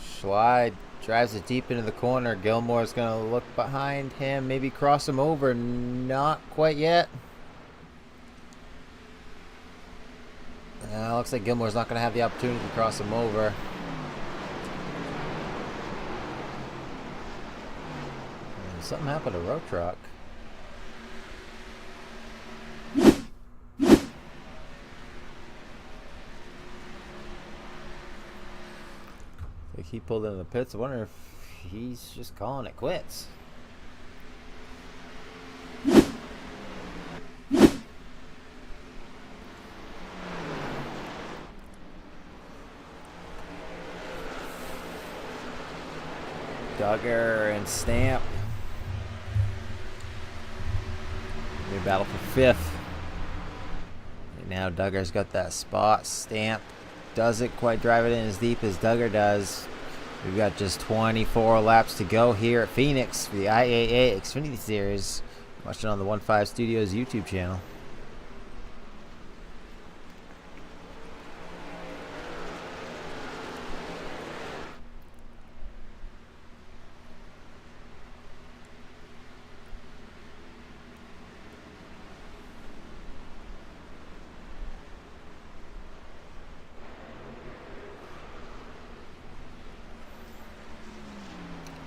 Schley drives it deep into the corner. Gilmore's going to look behind him, maybe cross him over. Not quite yet. Looks like Gilmore's not going to have the opportunity to cross him over. Something happened to Road Truck. He pulled into the pits. I wonder if he's just calling it quits. Duggar and Stamp. They battle for 5th. And now Duggar's got that spot. Stamp doesn't quite drive it in as deep as Duggar does. We've got just 24 laps to go here at Phoenix for the IAA Xfinity Series. Watching on the 1-5 Studios YouTube channel.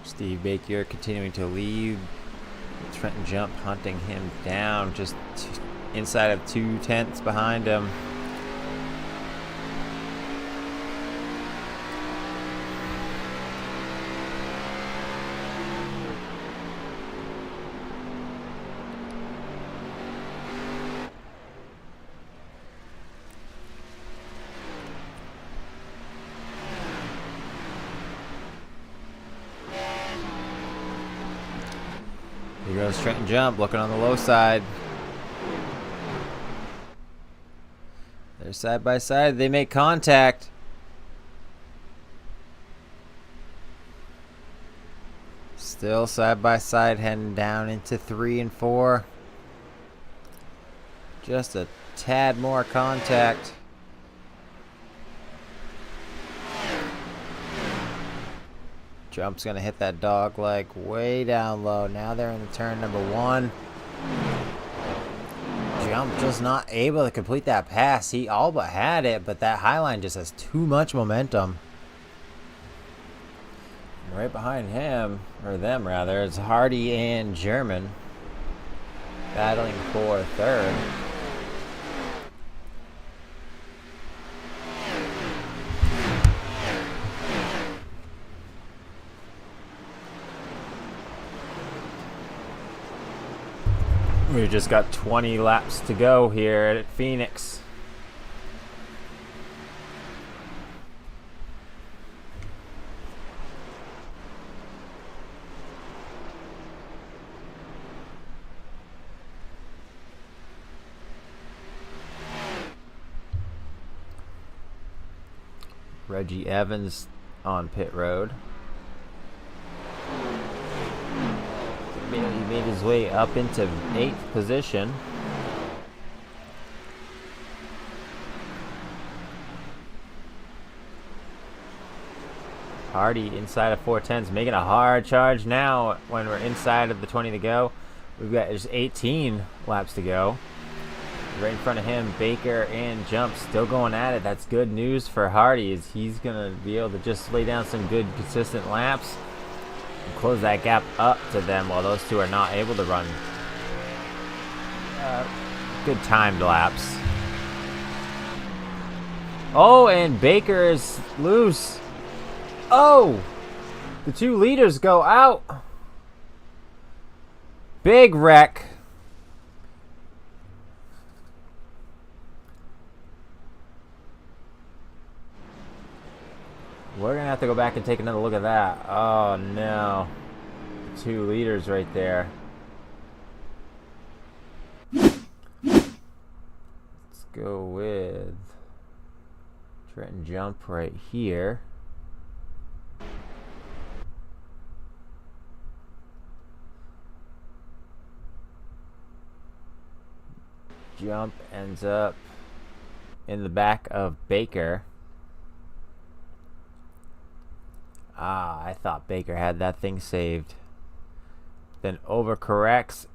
Steve Baker continuing to lead. Trenton Jump hunting him down, just inside of 2/10 behind him. Here goes Trenton Jump, looking on the low side. They're side by side. They make contact. Still side by side, heading down into 3 and 4. Just a tad more contact. Jump's going to hit that dog leg way down low. Now they're in the turn number 1. Jump just not able to complete that pass. He all but had it, but that Highline just has too much momentum. And right behind him, or them rather, is Hardy and German battling for 3rd. We've just got 20 laps to go here at Phoenix. Reggie Evans on pit road. He made his way up into 8th position. Hardy inside of 410s, making a hard charge now when we're inside of the 20 to go. We've got just 18 laps to go. Right in front of him, Baker and Jump still going at it. That's good news for Hardy, as he's going to be able to just lay down some good, consistent laps and close that gap up to them while those two are not able to run good timed laps. Oh, and Baker is loose. Oh, the two leaders go out. Big wreck. We're going to have to go back and take another look at that. Oh, no. Two leaders right there. Let's go with Trenton Jump right here. Jump ends up in the back of Baker. Ah, I thought Baker had that thing saved. Then overcorrects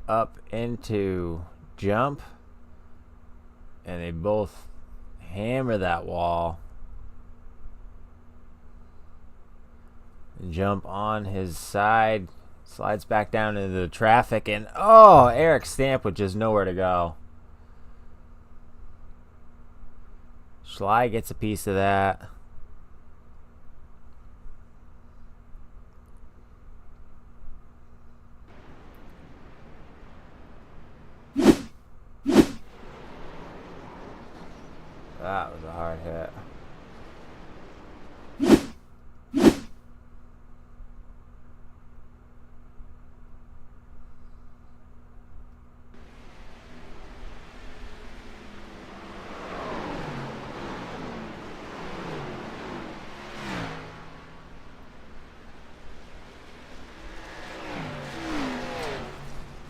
up into Jump. And they both hammer that wall. And Jump on his side. Slides back down into the traffic. And oh, Eric Stamp with just nowhere to go. Schley gets a piece of that. That was a hard hit.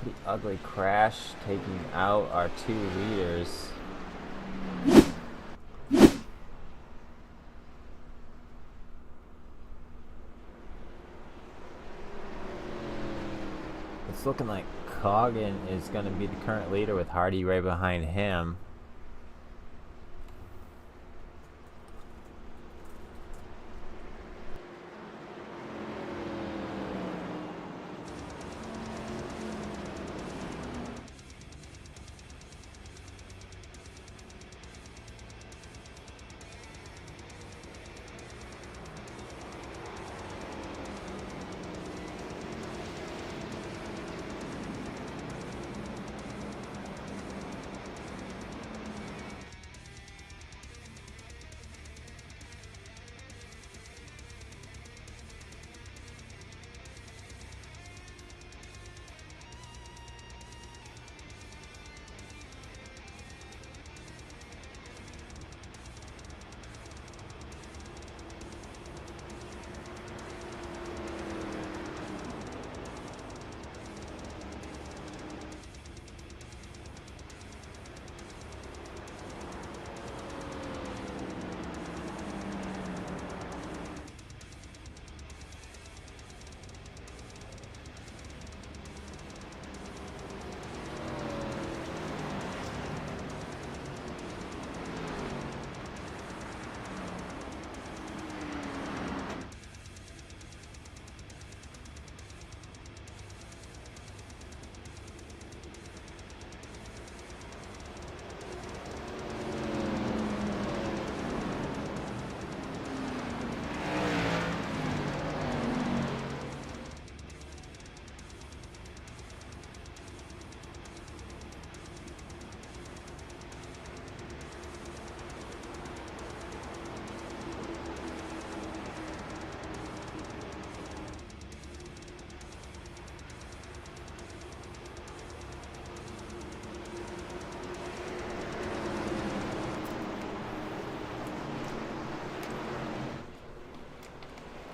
Pretty ugly crash, taking out our two leaders. It's looking like Coggin is going to be the current leader with Hardy right behind him.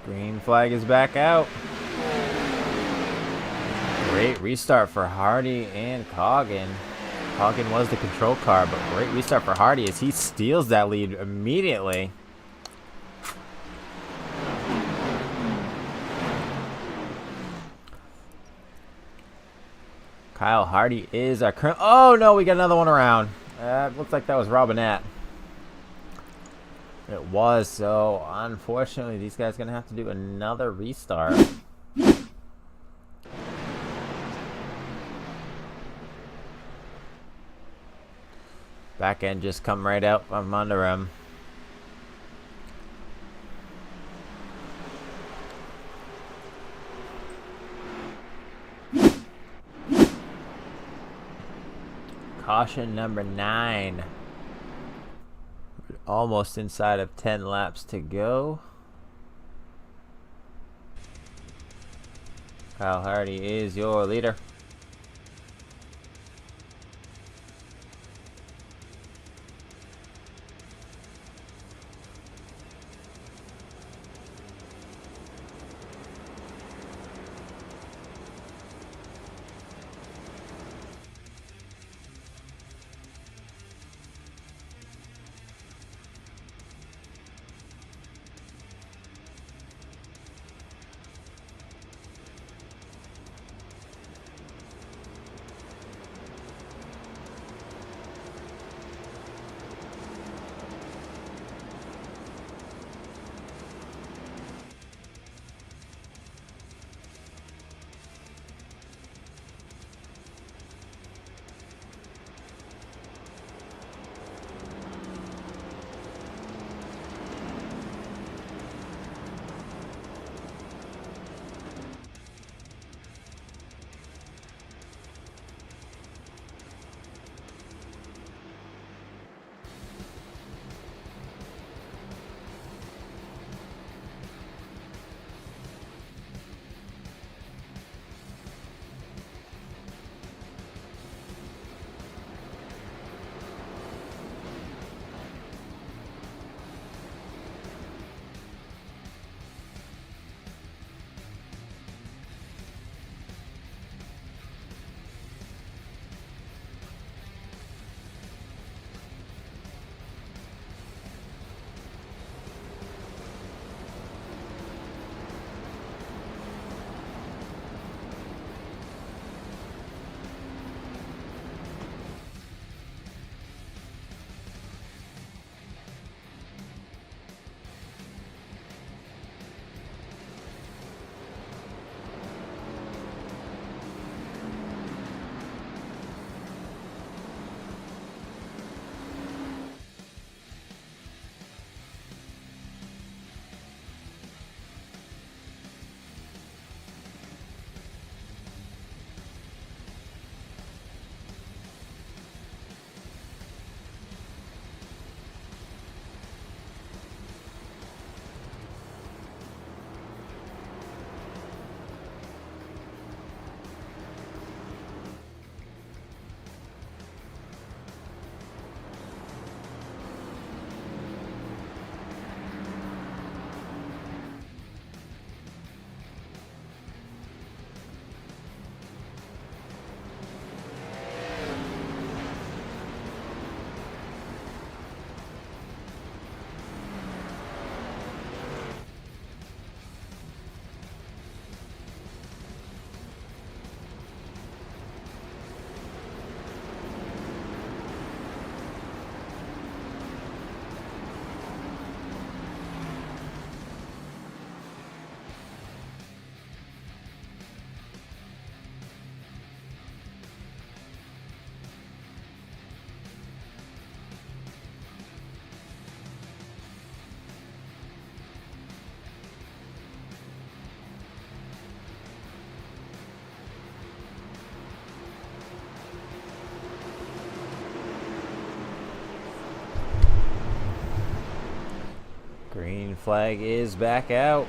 Green flag is back out. Great restart for Hardy and Coggin. Coggin was the control car, but great restart for Hardy as he steals that lead immediately. Kyle Hardy is our current. Oh no, we got another one around. Looks like that was Robinette. It was, so unfortunately these guys are gonna have to do another restart. Back end just come right out from under him. Caution number 9. Almost inside of 10 laps to go. Kyle Hardy is your leader. Green flag is back out.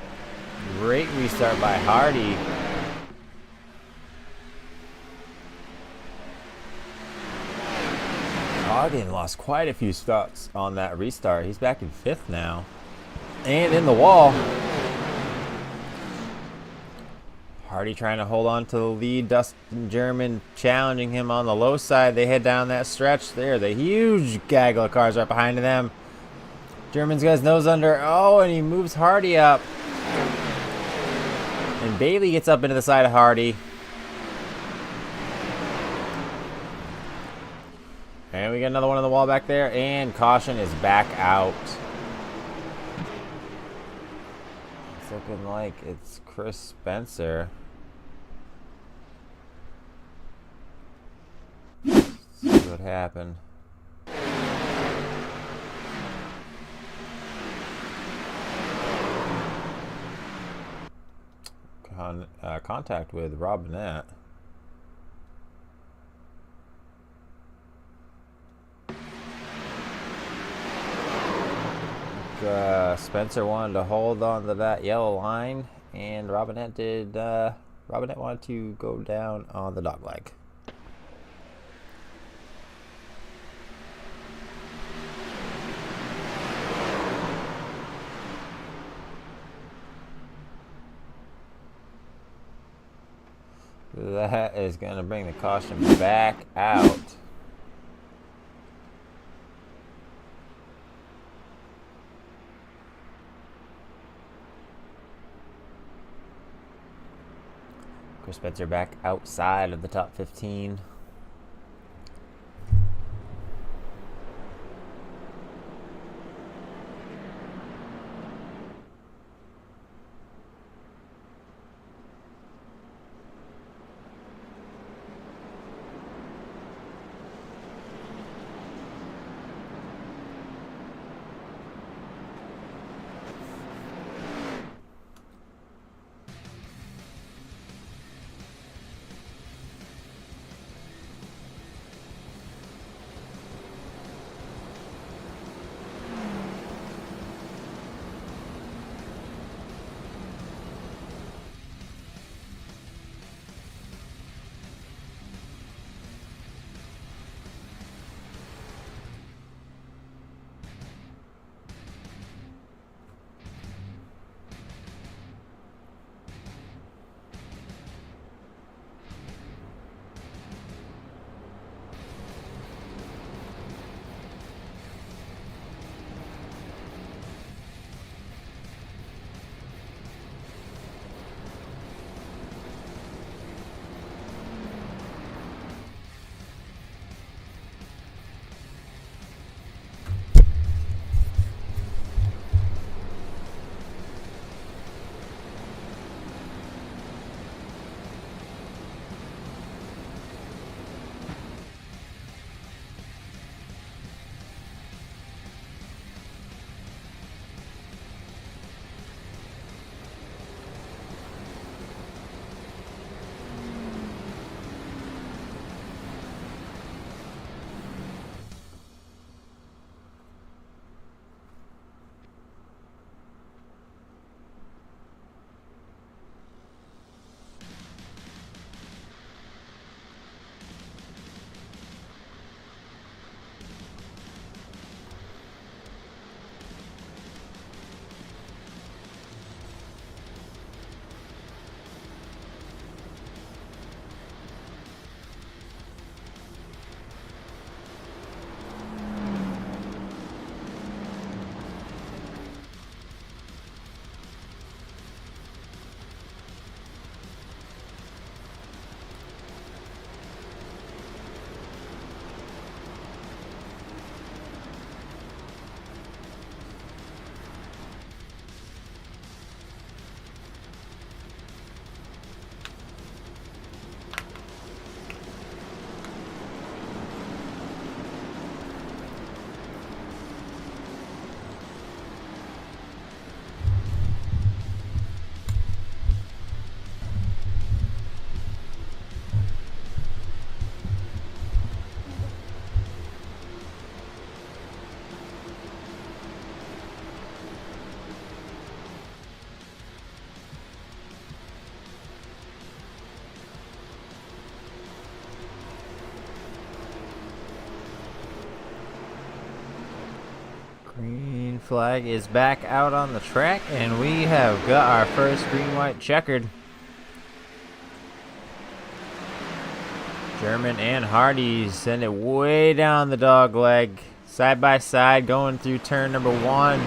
Great restart by Hardy. Ogden lost quite a few spots on that restart. He's back in 5th now. And in the wall. Hardy trying to hold on to the lead. Dustin German challenging him on the low side. They head down that stretch there. The huge gaggle of cars right behind them. German's got his nose under. Oh, and he moves Hardy up. And Bailey gets up into the side of Hardy. And we got another one on the wall back there, and caution is back out. It's looking like it's Chris Spencer. Let's see what happened. Contact with Rob Burnett. Spencer wanted to hold on to that yellow line, and Robinette did. Robinette wanted to go down on the dog leg. That is going to bring the caution back out. Chris Spencer back outside of the top 15. Green flag is back out on the track, and we have got our first green-white checkered. German and Hardy send it way down the dog leg, side by side, going through turn number 1.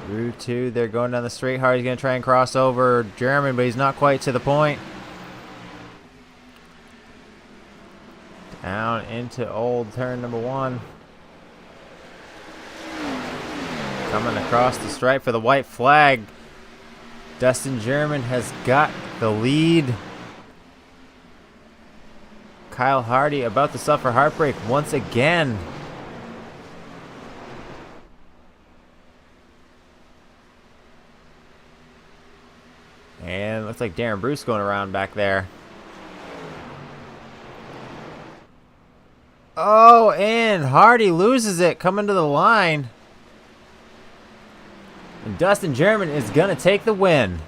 Through 2, they're going down the straight. Hardy's going to try and cross over German, but he's not quite to the point. Down into old turn number 1. Coming across the stripe for the white flag. Dustin German has got the lead. Kyle Hardy about to suffer heartbreak once again. And looks like Darren Bruce going around back there. Oh, and Hardy loses it coming to the line. And Dustin German is going to take the win.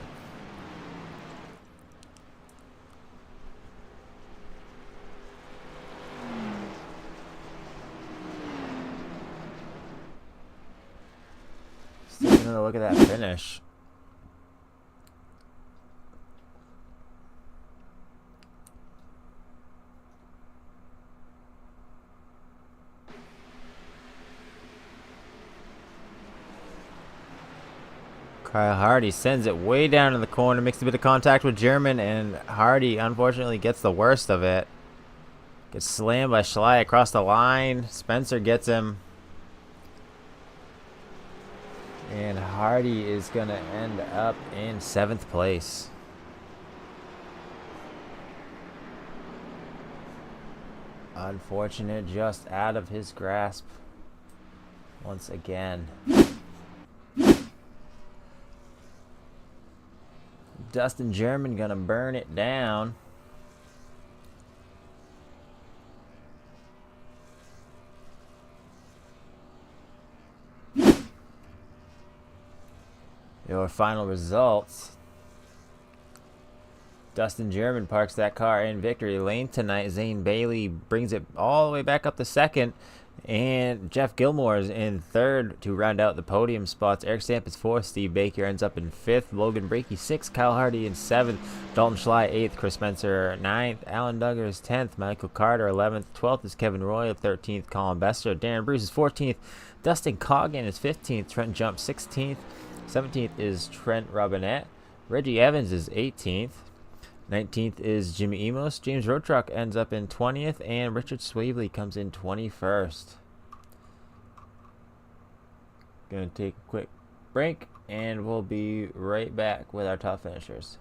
Just taking another look at that finish. Kyle Hardy sends it way down in the corner, makes a bit of contact with German, and Hardy unfortunately gets the worst of it. Gets slammed by Schley across the line. Spencer gets him. And Hardy is going to end up in 7th place. Unfortunate, just out of his grasp once again. Dustin German gonna burn it down. Your final results. Dustin German parks that car in victory lane tonight. Zane Bailey brings it all the way back up to 2nd. And Jeff Gilmore is in 3rd to round out the podium spots. Eric Stamp is 4th. Steve Baker ends up in 5th. Logan Breakey 6th. Kyle Hardy in 7th. Dalton Schley 8th. Chris Spencer 9th. Alan Duggar is 10th. Michael Carter 11th. 12th is Kevin Roy. 13th. Colin Bester. Darren Bruce is 14th. Dustin Coggin is 15th. Trent Jump 16th. 17th is Trent Robinette. Reggie Evans is 18th. 19th is Jimmy Emos. James Roadtruck ends up in 20th, and Richard Swavely comes in 21st. Gonna take a quick break, and we'll be right back with our top finishers.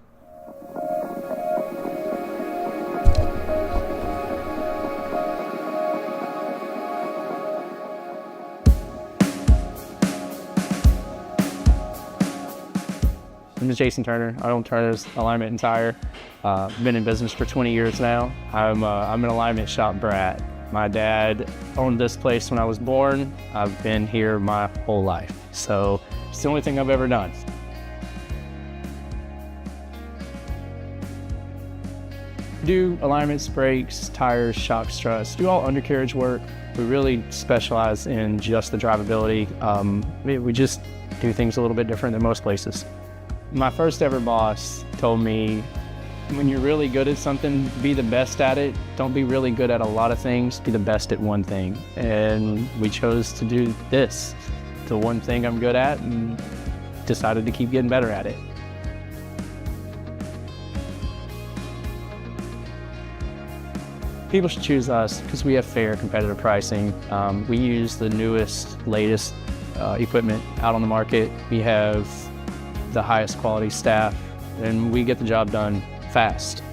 I'm Jason Turner. I own Turner's Alignment and Tire. Been in business for 20 years now. I'm an alignment shop brat. My dad owned this place when I was born. I've been here my whole life. So it's the only thing I've ever done. Do alignments, brakes, tires, shock struts, do all undercarriage work. We really specialize in just the drivability. We just do things a little bit different than most places. My first ever boss told me, when you're really good at something, be the best at it. Don't be really good at a lot of things, be the best at one thing. And we chose to do this, the one thing I'm good at, and decided to keep getting better at it. People should choose us because we have fair, competitive pricing. We use the newest, latest equipment out on the market. We have the highest quality staff, and we get the job done fast.